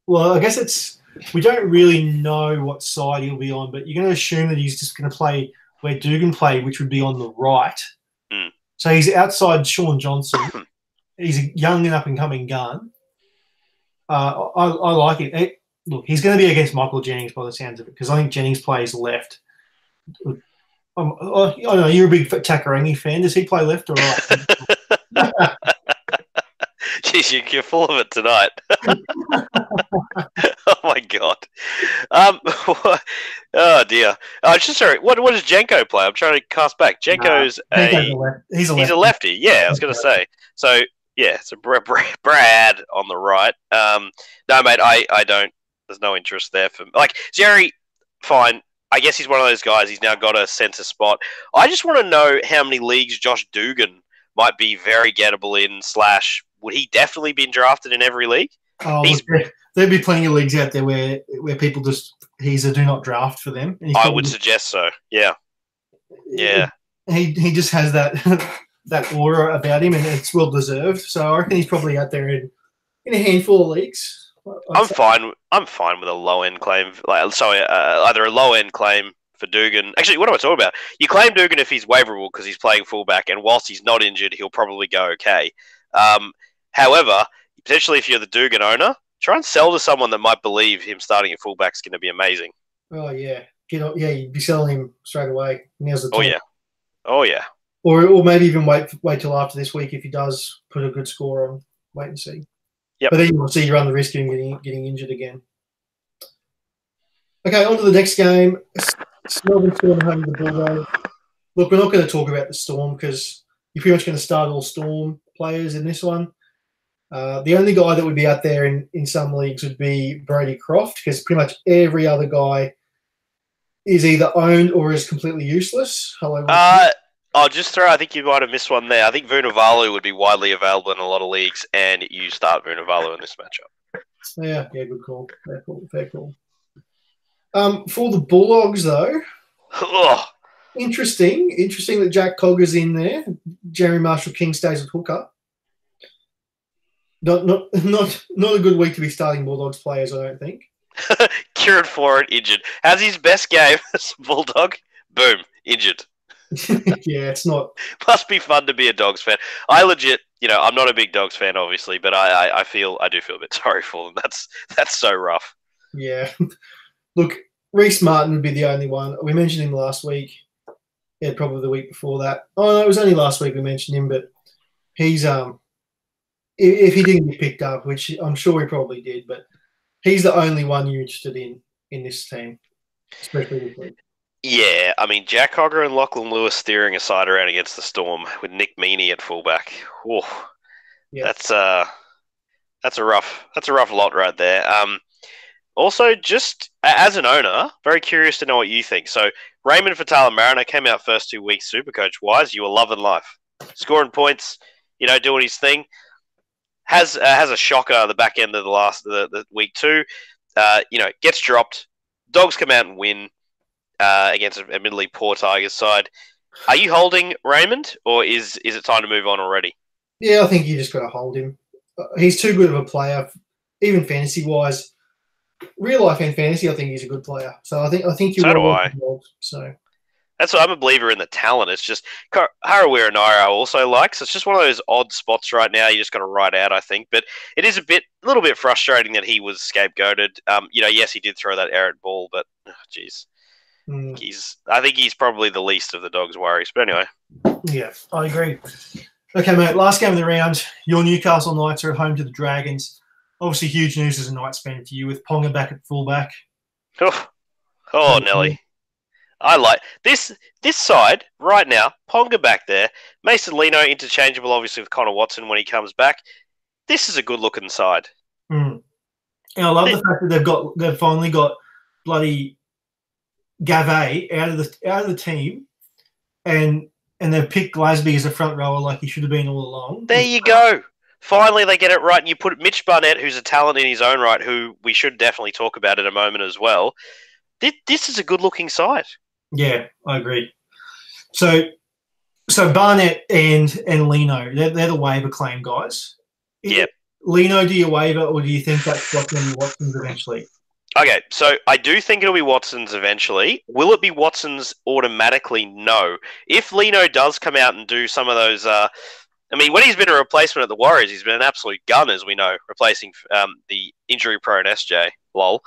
Well, I guess we don't really know what side he'll be on, but you're going to assume that he's just going to play where Dugan played, which would be on the right. Mm. So he's outside Sean Johnson. He's a young and up-and-coming gun. I like it. Look, he's going to be against Michael Jennings by the sounds of it because I think Jennings plays left. I know you're a big Takarangi fan. Does he play left or right? Jeez, you're full of it tonight. Oh my god. Oh dear. Sorry. What does Jenko play? I'm trying to cast back. Jenko's he's a lefty. Yeah, I was going to say. So yeah, so Brad on the right. No, mate, I don't. There's no interest there for Jerry. Fine. I guess he's one of those guys. He's now got a centre spot. I just want to know how many leagues Josh Dugan might be very gettable in. / would he definitely be drafted in every league? Oh, there'd be plenty of leagues out there where people he's a do not draft for them. I would suggest so. Yeah. Yeah. He just has that that aura about him, and it's well deserved. So I reckon he's probably out there in a handful of leagues. I'm fine. I'm fine with a low end claim. Either a low end claim for Dugan. Actually, what am I talking about? You claim Dugan if he's waiverable because he's playing fullback, and whilst he's not injured, he'll probably go okay. However, potentially if you're the Dugan owner, try and sell to someone that might believe him starting at fullback is going to be amazing. Oh yeah, you'd be selling him straight away. Now's the time. Oh yeah. Or maybe even wait till after this week if he does put a good score on. Wait and see. Yep. But then you'll see you run the risk of him getting injured again. Okay, on to the next game. Melbourne Storm home to the Bulldogs. Look, we're not going to talk about the Storm because you're pretty much going to start all Storm players in this one. The only guy that would be out there in some leagues would be Brady Croft because pretty much every other guy is either owned or is completely useless. Hello. I'll just throw. I think you might have missed one there. I think Vunivalu would be widely available in a lot of leagues, and you start Vunivalu in this matchup. Yeah, good call. Fair call. For the Bulldogs, though, interesting that Jack Cogger's in there. Jeremy Marshall-King stays with hooker. Not a good week to be starting Bulldogs players, I don't think. Kieran Foran injured. Has his best game as a Bulldog. Boom, injured. Yeah, it's not. Must be fun to be a Dogs fan. I legit, I'm not a big Dogs fan, obviously, but I do feel a bit sorry for them. That's so rough. Yeah. Look, Reece Martin would be the only one. We mentioned him last week. Yeah, probably the week before that. Oh, no, it was only last week we mentioned him, but he's if he didn't get picked up, which I'm sure he probably did, but he's the only one you're interested in this team, especially this week. Yeah, I mean, Jack Cogger and Lachlan Lewis steering a side around against the Storm with Nick Meaney at fullback. Whoa, yeah. That's a rough lot right there. Also, just as an owner, very curious to know what you think. So, Raymond Fatala-Mariner came out first 2 weeks Supercoach-wise. You were loving life. Scoring points, doing his thing. Has a shocker at the back end of the week 2. Gets dropped. Dogs come out and win against an admittedly poor Tigers side. Are you holding Raymond, or is it time to move on already? Yeah, I think you just got to hold him. He's too good of a player, even fantasy-wise. Real life and fantasy, I think he's a good player. So I think you. So do I. So that's what I'm a believer in the talent. It's just Harawira Naira also likes. It's just one of those odd spots right now. You just got to ride out, I think. But it is a little bit frustrating that he was scapegoated. Yes, he did throw that errant ball, but jeez, I think he's probably the least of the Dogs' worries. But anyway, yeah, I agree. Okay, mate. Last game of the round. Your Newcastle Knights are at home to the Dragons. Obviously, huge news as a Knights fan for you with Ponga back at fullback. Oh, Nelly. I like this side right now. Ponga back there. Mason Lino interchangeable, obviously, with Connor Watson when he comes back. This is a good-looking side. And I love the fact that they've finally got bloody Gave out of the team, and they've picked Glasby as a front rower like he should have been all along. There you go. Finally, they get it right, and you put Mitch Barnett, who's a talent in his own right, who we should definitely talk about in a moment as well. This is a good-looking side. Yeah, I agree. So Barnett and Lino, they're the waiver claim guys. Yep. Lino, do you waiver, or do you think that's what's going to be Watson's eventually? Okay, so I do think it'll be Watson's eventually. Will it be Watson's automatically? No. If Lino does come out and do some of those... when he's been a replacement at the Warriors, he's been an absolute gun, as we know, replacing the injury-prone SJ. Lol.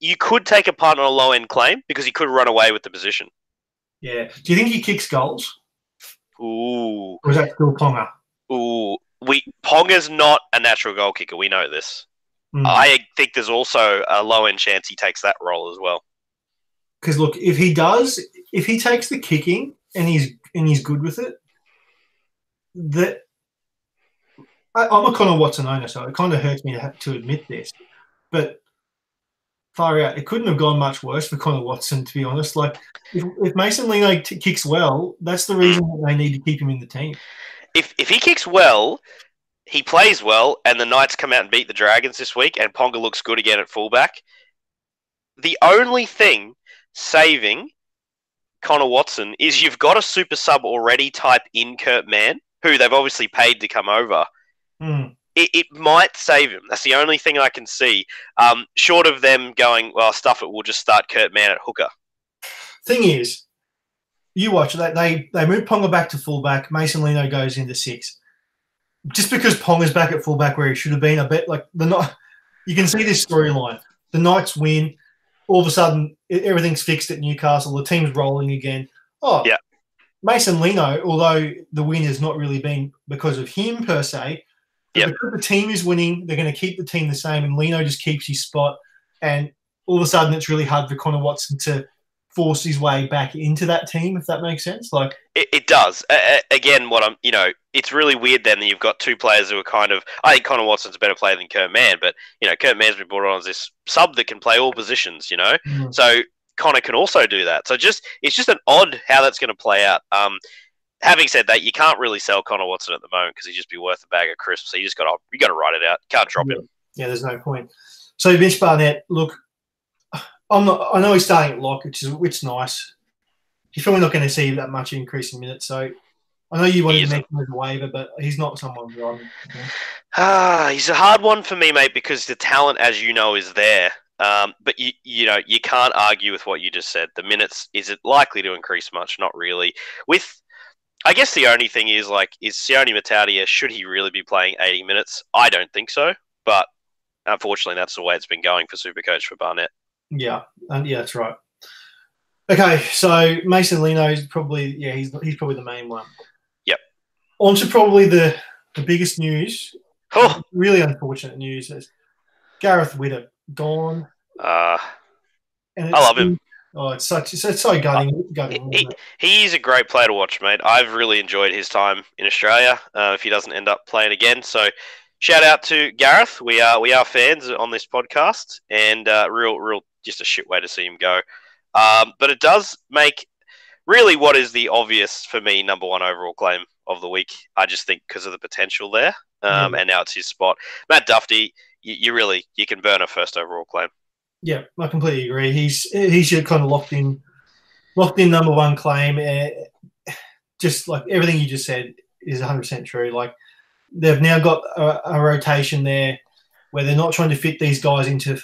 You could take a punt on a low-end claim because he could run away with the position. Yeah. Do you think he kicks goals? Ooh. Or is that still Ponga? Ooh. Ponga's not a natural goal kicker. We know this. I think there's also a low-end chance he takes that role as well. Because, look, if he takes the kicking and he's good with it, I'm a Connor Watson owner, so it kind of hurts me to have to admit this. But far out, it couldn't have gone much worse for Connor Watson, to be honest. Like, if Mason Lino kicks well, that's the reason that they need to keep him in the team. If he kicks well, he plays well, and the Knights come out and beat the Dragons this week, and Ponga looks good again at fullback, the only thing saving Connor Watson is you've got a super sub already type in Kurt Mann, who they've obviously paid to come over. It might save him. That's the only thing I can see. Short of them going, well, stuff it, we'll just start Kurt Mann at hooker. Thing is, you watch that they move Ponga back to fullback. Mason Lino goes into 6. Just because Ponga's back at fullback where he should have been, I bet like you can see this storyline. The Knights win. All of a sudden, everything's fixed at Newcastle. The team's rolling again. Oh, yeah. Mason Lino, although the win has not really been because of him per se, because the team is winning, they're going to keep the team the same, and Lino just keeps his spot. And all of a sudden, it's really hard for Connor Watson to force his way back into that team, if that makes sense. Like it does. Again, it's really weird then that you've got two players who are kind of. I think Connor Watson's a better player than Kurt Mann, but Kurt Mann's been brought on as this sub that can play all positions. So Connor can also do that. So it's just an odd how that's going to play out. Having said that, you can't really sell Connor Watson at the moment because he'd just be worth a bag of crisps. So you got to write it out. You can't drop him. Yeah, there's no point. So Mitch Barnett, look, I know he's starting at lock, which is nice. He's probably not going to see that much increase in minutes. So I know you wanted to make him as a waiver, but he's not someone who he's a hard one for me, mate, because the talent, as you know, is there. But you can't argue with what you just said. The minutes, is it likely to increase much? Not really. I guess the only thing is Sione Matautia, should he really be playing 80 minutes? I don't think so. But unfortunately, that's the way it's been going for Supercoach for Barnett. Yeah, that's right. Okay, so Mason Lino is probably he's probably the main one. Yep. On to probably the biggest news. Oh, really unfortunate news is Gareth Widdop gone. I love him. Oh, it's so gutting. He is a great player to watch, mate. I've really enjoyed his time in Australia. If he doesn't end up playing again, so shout out to Gareth. We are fans on this podcast, and real just a shit way to see him go. But it does make really what is the obvious for me number one overall claim of the week. I just think because of the potential there, and now it's his spot. Matt Duffy, you can burn a first overall claim. Yeah, I completely agree. He's your kind of locked in number one claim. Just like everything you just said is 100% true. Like they've now got a rotation there where they're not trying to fit these guys into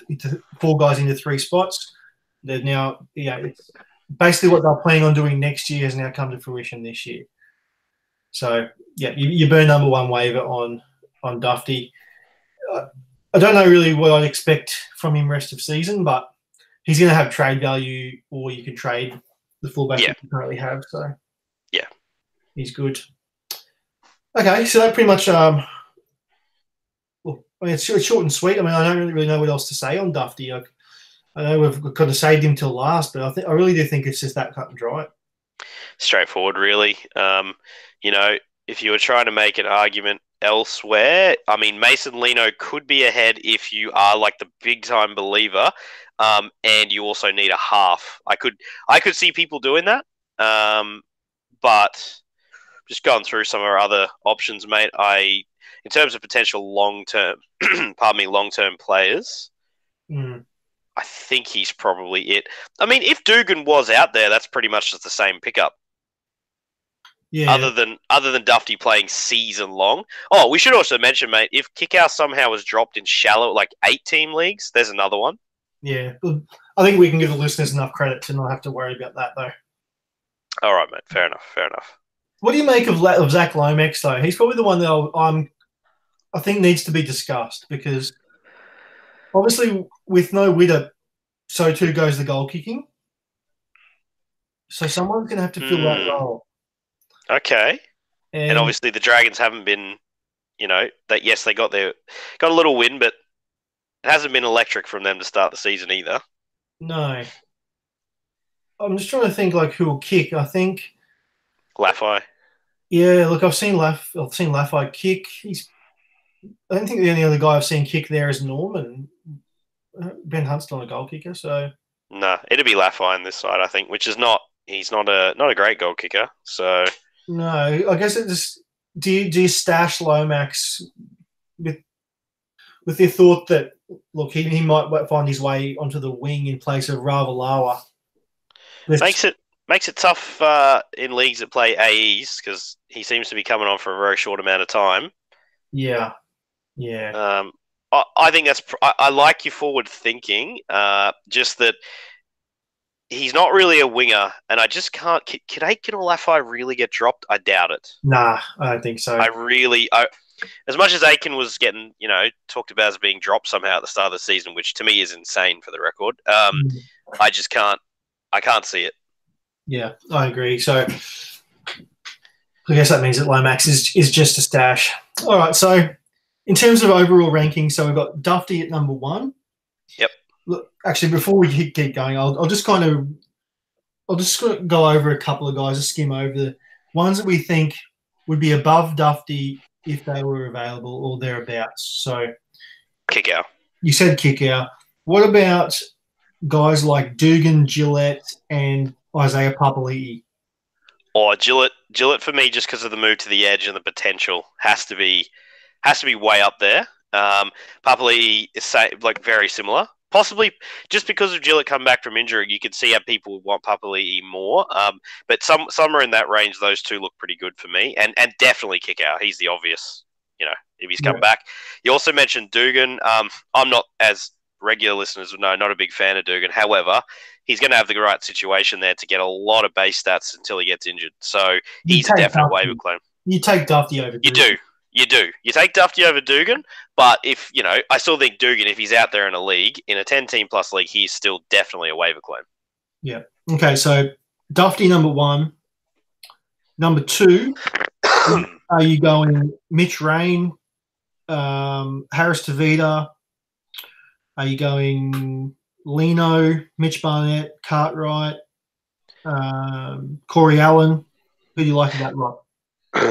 4 guys into 3 spots. They've now, it's basically what they're planning on doing next year has now come to fruition this year. So you burn number one waiver on Duffy. I don't know really what I'd expect from him rest of season, but he's going to have trade value, or you can trade the fullback that you currently have. So he's good. Okay, so that pretty much. It's short and sweet. I mean, I don't really know what else to say on Duffy. I know we've kind of saved him till last, but I really do think it's just that cut and dry. Straightforward, really. If you were trying to make an argument elsewhere, I mean, Mason Lino could be ahead if you are like the big time believer, and you also need a half. I could see people doing that, but just going through some of our other options, mate. In terms of potential long-term players, I think he's probably it. I mean, if Dugan was out there, that's pretty much just the same pickup. Yeah. Other than Duffy playing season long. Oh, we should also mention, mate, if Kickout somehow was dropped in shallow, like 8-team leagues, there's another one. Yeah, I think we can give the listeners enough credit to not have to worry about that, though. All right, mate. Fair enough. What do you make of Zach Lomax, though? He's probably the one that I think needs to be discussed, because obviously with no Widdop, so too goes the goal kicking. So someone's going to have to fill that role. Okay. And obviously the Dragons haven't been, they got a little win, but it hasn't been electric from them to start the season either. No. I'm just trying to think who will kick. I think Laffey. Yeah, look, I've seen Laffey kick. I don't think the only other guy I've seen kick there is Norman. Ben Hunt's not a goal kicker, so no, it'd be Laffey on this side, I think, which is not. He's not a great goal kicker, so no. I guess it just do you stash Lomax with the thought that he might find his way onto the wing in place of Ravalawa. Makes it Makes it tough in leagues that play AEs because he seems to be coming on for a very short amount of time. Yeah. I think that's. I like your forward thinking. Just that he's not really a winger, and I just can't. Can Aiken or Laffey really get dropped? I doubt it. Nah, I don't think so. As much as Aiken was getting, talked about as being dropped somehow at the start of the season, which to me is insane for the record. I just can't. I can't see it. Yeah, I agree. So I guess that means that Lomax is just a stash. All right. So in terms of overall ranking, so we've got Dufty at number 1. Yep. Look, actually, before we keep going, I'll just go over a couple of guys, just skim over the ones that we think would be above Dufty if they were available or thereabouts. So Kickout. You said Kickout. What about guys like Dugan, Gillette, and Isaiah Papali'i? Or Gillette for me, just because of the move to the edge and the potential, has to be way up there. Papali'i is very similar. Possibly just because of Gillette coming back from injury, you could see how people would want Papali'i more. But somewhere in that range, those two look pretty good for me. And definitely Kickout. He's the obvious, if he's come back. You also mentioned Dugan. I'm not, as regular listeners would know, not a big fan of Dugan. However, he's going to have the right situation there to get a lot of base stats until he gets injured. So he's a definite waiver claim. You take Dufty over Dugan. You do. You take Dufty over Dugan, but if, I still think Dugan, if he's out there in a league, in a 10-team plus league, he's still definitely a waiver claim. Yeah. Okay, so Dufty number 1. Number 2, are you going Mitch Rain, Harris Tavita? Are you going Lino, Mitch Barnett, Cartwright, Corey Allen? Who do you like about right?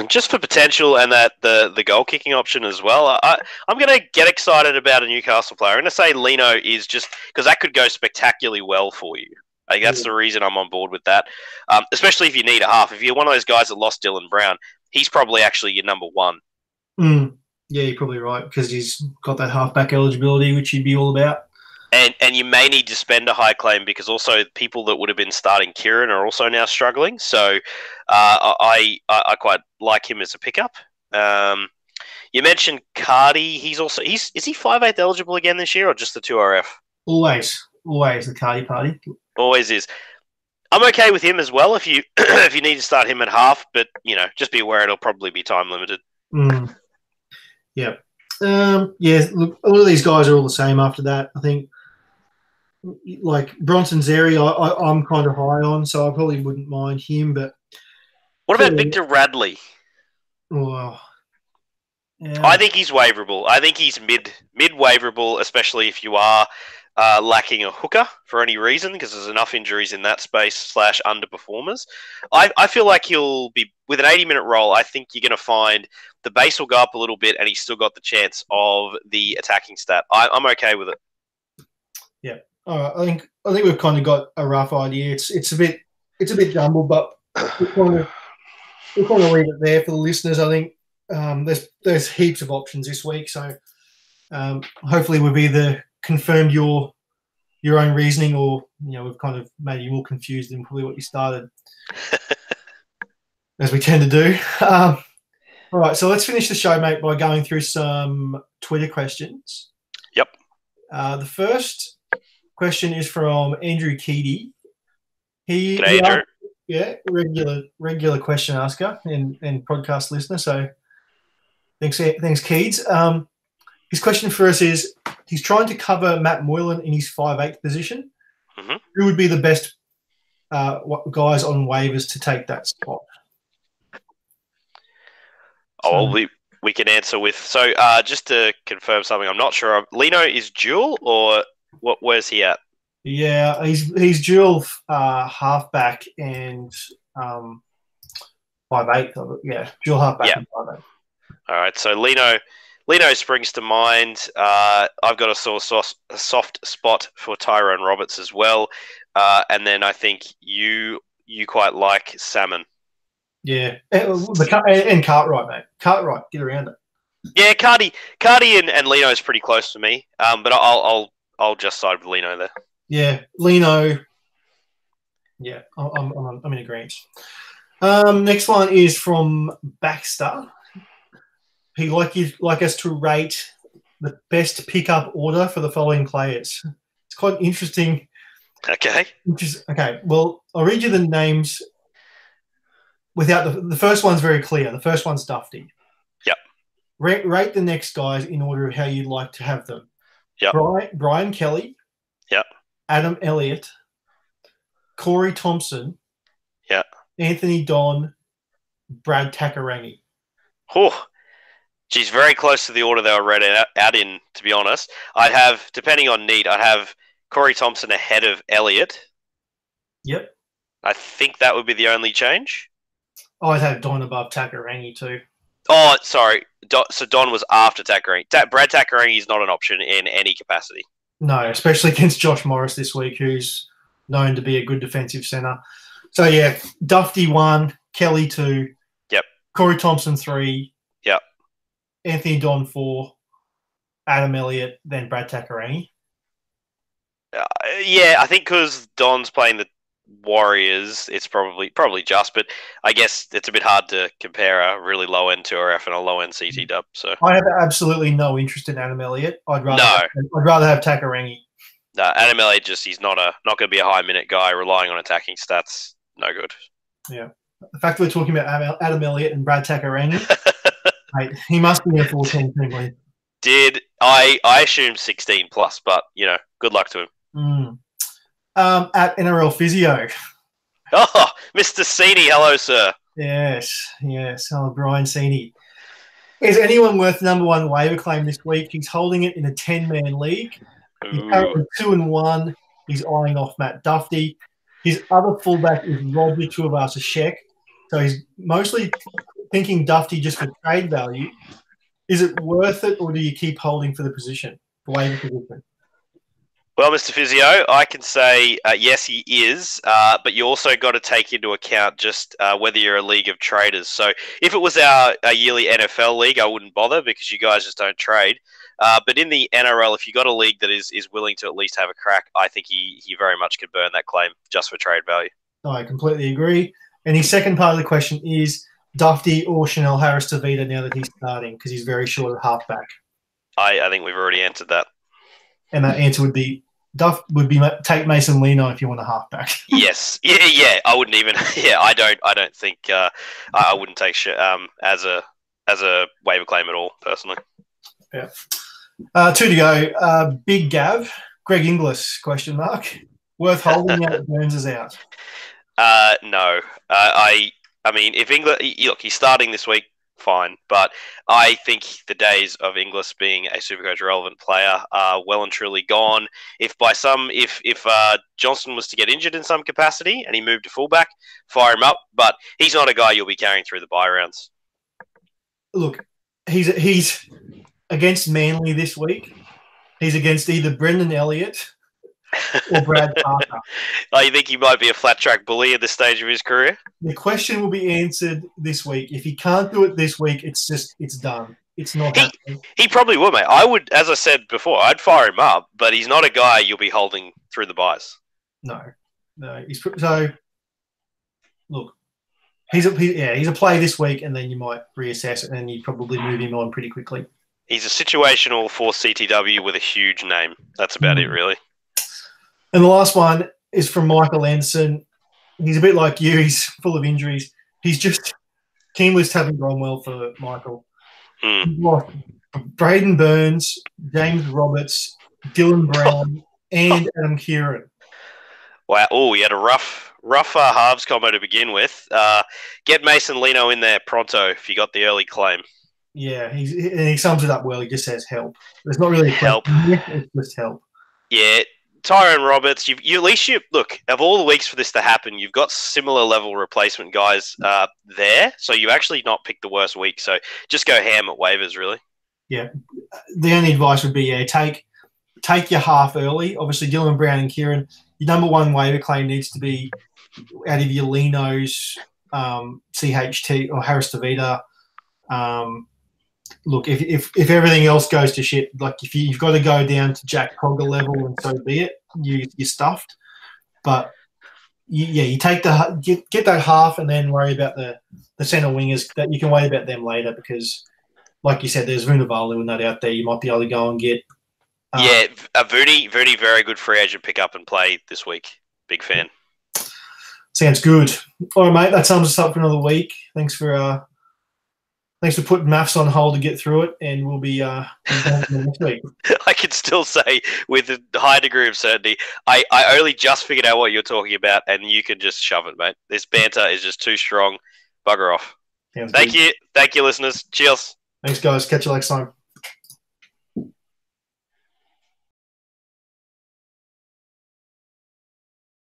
Just for potential and that the goal kicking option as well. I'm going to get excited about a Newcastle player. I'm going to say Lino is just because that could go spectacularly well for you. I think that's the reason I'm on board with that, especially if you need a half. If you're one of those guys that lost Dylan Brown, he's probably actually your number 1. Yeah, you're probably right because he's got that halfback eligibility, which he'd be all about. And you may need to spend a high claim because also people that would have been starting Kieran are also now struggling. So I quite like him as a pickup. You mentioned Cardi. Is he 5'8" eligible again this year or just the 2RF? Always the Cardi party. Always is. I'm okay with him as well if you if you need to start him at half, but just be aware it'll probably be time limited. Yeah. Look, a lot of these guys are all the same after that. I think like Bronson Zeri, I'm kind of high on, so I probably wouldn't mind him. But what about Victor Radley? Oh, yeah. I think he's waiverable. I think he's mid waiverable, especially if you are lacking a hooker for any reason, because there's enough injuries in that space / underperformers. I feel like he'll be with an 80-minute role. I think you're going to find the base will go up a little bit, and he's still got the chance of the attacking stat. I'm okay with it. Yeah. I think we've kind of got a rough idea. It's a bit jumbled, but we'll kind of leave it there for the listeners. I think there's heaps of options this week, so hopefully we've either confirmed your own reasoning, or we've kind of made you more confused than probably what you started, as we tend to do. All right, so let's finish the show, mate, by going through some Twitter questions. Yep. The first question is from Andrew Keedy. Andrew. Regular question asker and podcast listener. So thanks, Keeds. His question for us is: he's trying to cover Matt Moylan in his 5'8" position. Mm-hmm. Who would be the best guys on waivers to take that spot? We can answer with just to confirm something. I'm not sure. Lino is dual or what? Where's he at? Yeah, he's dual halfback and 5'8". Yeah, dual halfback. Yeah. And 5'8". All right. So Lino springs to mind. I've got a soft spot for Tyrone Roberts as well, and then I think you quite like Salmon. Yeah, and Cartwright, mate. Cartwright, get around it. Yeah, Cardi and Lino is pretty close to me, but I'll just side with Lino there. Yeah, Lino. Yeah, I'm in agreement. Next one is from Baxter. He'd like us to rate the best pickup order for the following players. It's quite interesting. Okay. Okay, well, I'll read you the names without the first one's very clear. The first one's Dufty. Yep. Rate the next guys in order of how you'd like to have them. Yep. Brian Kelly. Yep. Adam Elliott. Corey Thompson. Yep. Anthony Don. Brad Takarangi. Oh, she's very close to the order they were read out in, to be honest. I'd have, depending on need, I'd have Corey Thompson ahead of Elliott. Yep. I think that would be the only change. I'd have Don above Takarangi too. Oh, sorry. So Don was after Takarangi. Brad Takarangi is not an option in any capacity. No, especially against Josh Morris this week, who's known to be a good defensive centre. So, yeah, Dufty 1, Kelly 2. Yep. Corey Thompson 3. Yep. Anthony Don 4. Adam Elliott, then Brad Takarangi. Yeah, I think because Don's playing the Warriors, it's probably just, but I guess it's a bit hard to compare a really low end 2RF and a low end CT dub. So I have absolutely no interest in Adam Elliott. I'd rather have Takarangi. No, Adam Elliott he's not going to be a high minute guy relying on attacking stats. No good. Yeah, the fact that we're talking about Adam Elliott and Brad Takarangi, mate, he must be a 14 team lead. Did I assume 16 plus, but good luck to him. At NRL Physio. Oh, Mr. Seeney, hello, sir. Yes. Oh, Brian Seeney. Is anyone worth number one waiver claim this week? He's holding it in a 10-man league. He's currently 2-1. He's eyeing off Matt Dufty. His other fullback is Roger Tuivasa-Sheck. So he's mostly thinking Dufty just for trade value. Is it worth it, or do you keep holding for the position, the waiver position? Well, Mr. Physio, I can say yes, he is, but you also got to take into account just whether you're a league of traders. So if it was our yearly NFL league, I wouldn't bother because you guys just don't trade. But in the NRL, if you got a league that is willing to at least have a crack, I think he very much could burn that claim just for trade value. I completely agree. And his second part of the question is Dufty or Chanel Harris-Tavita now that he's starting because he's very short of halfback. I think we've already answered that. And that answer would be take Mason Lino if you want a halfback. Yes, yeah. I wouldn't even. Yeah, I don't think I wouldn't take as a waiver claim at all personally. Yeah. 2 to go. Big Gav, Greg Inglis ? Worth holding now that Burns is out. No. I mean, if Inglis, look, he's starting this week. Fine, but I think the days of Inglis being a Supercoach relevant player are well and truly gone. If Johnston was to get injured in some capacity and he moved to fullback, fire him up. But he's not a guy you'll be carrying through the bye rounds. Look, he's against Manly this week. He's against either Brendan Elliott or Brad Parker. You think he might be a flat track bully at this stage of his career? The question will be answered this week. If he can't do it this week, it's done. It's not happening. He probably will, mate. I would, as I said before, I'd fire him up, but he's not a guy you'll be holding through the buys. No. Look, he's a play this week, and then you might reassess it, and you probably move him on pretty quickly. He's a situational for CTW with a huge name. That's about it, really. And the last one is from Michael Anderson. He's a bit like you. He's full of injuries. Team list haven't gone well for Michael. He's lost Braden Burns, James Roberts, Dylan Brown, and Adam Kieran. Wow. Oh, he had a rough halves combo to begin with. Get Mason Lino in there pronto if you got the early claim. Yeah, he sums it up well. He just says help. There's not really help. It's just help. Yeah. Tyrone Roberts, look, of all the weeks for this to happen, you've got similar level replacement guys there, so you've actually not picked the worst week. So just go ham at waivers, really. Yeah. The only advice would be, take your half early. Obviously, Dylan Brown and Kieran, your number one waiver claim needs to be out of your Linos, CHT or Harris-Tavita. Look, if everything else goes to shit, like if you've got to go down to Jack Cogger level and so be it, you're stuffed. But you take get that half and then worry about the centre wingers. That you can worry about them later because, like you said, there's Vunivalu and that out there. You might be able to go and get. Yeah, Vudi, very good free agent pick up and play this week. Big fan. Sounds good. All right, mate. That sums us up for another week. Thanks for putting maths on hold to get through it, and we'll be next week. I can still say with a high degree of certainty, I only just figured out what you're talking about, and you can just shove it, mate. This banter is just too strong. Bugger off. Thank you, listeners. Cheers. Thanks, guys. Catch you next time.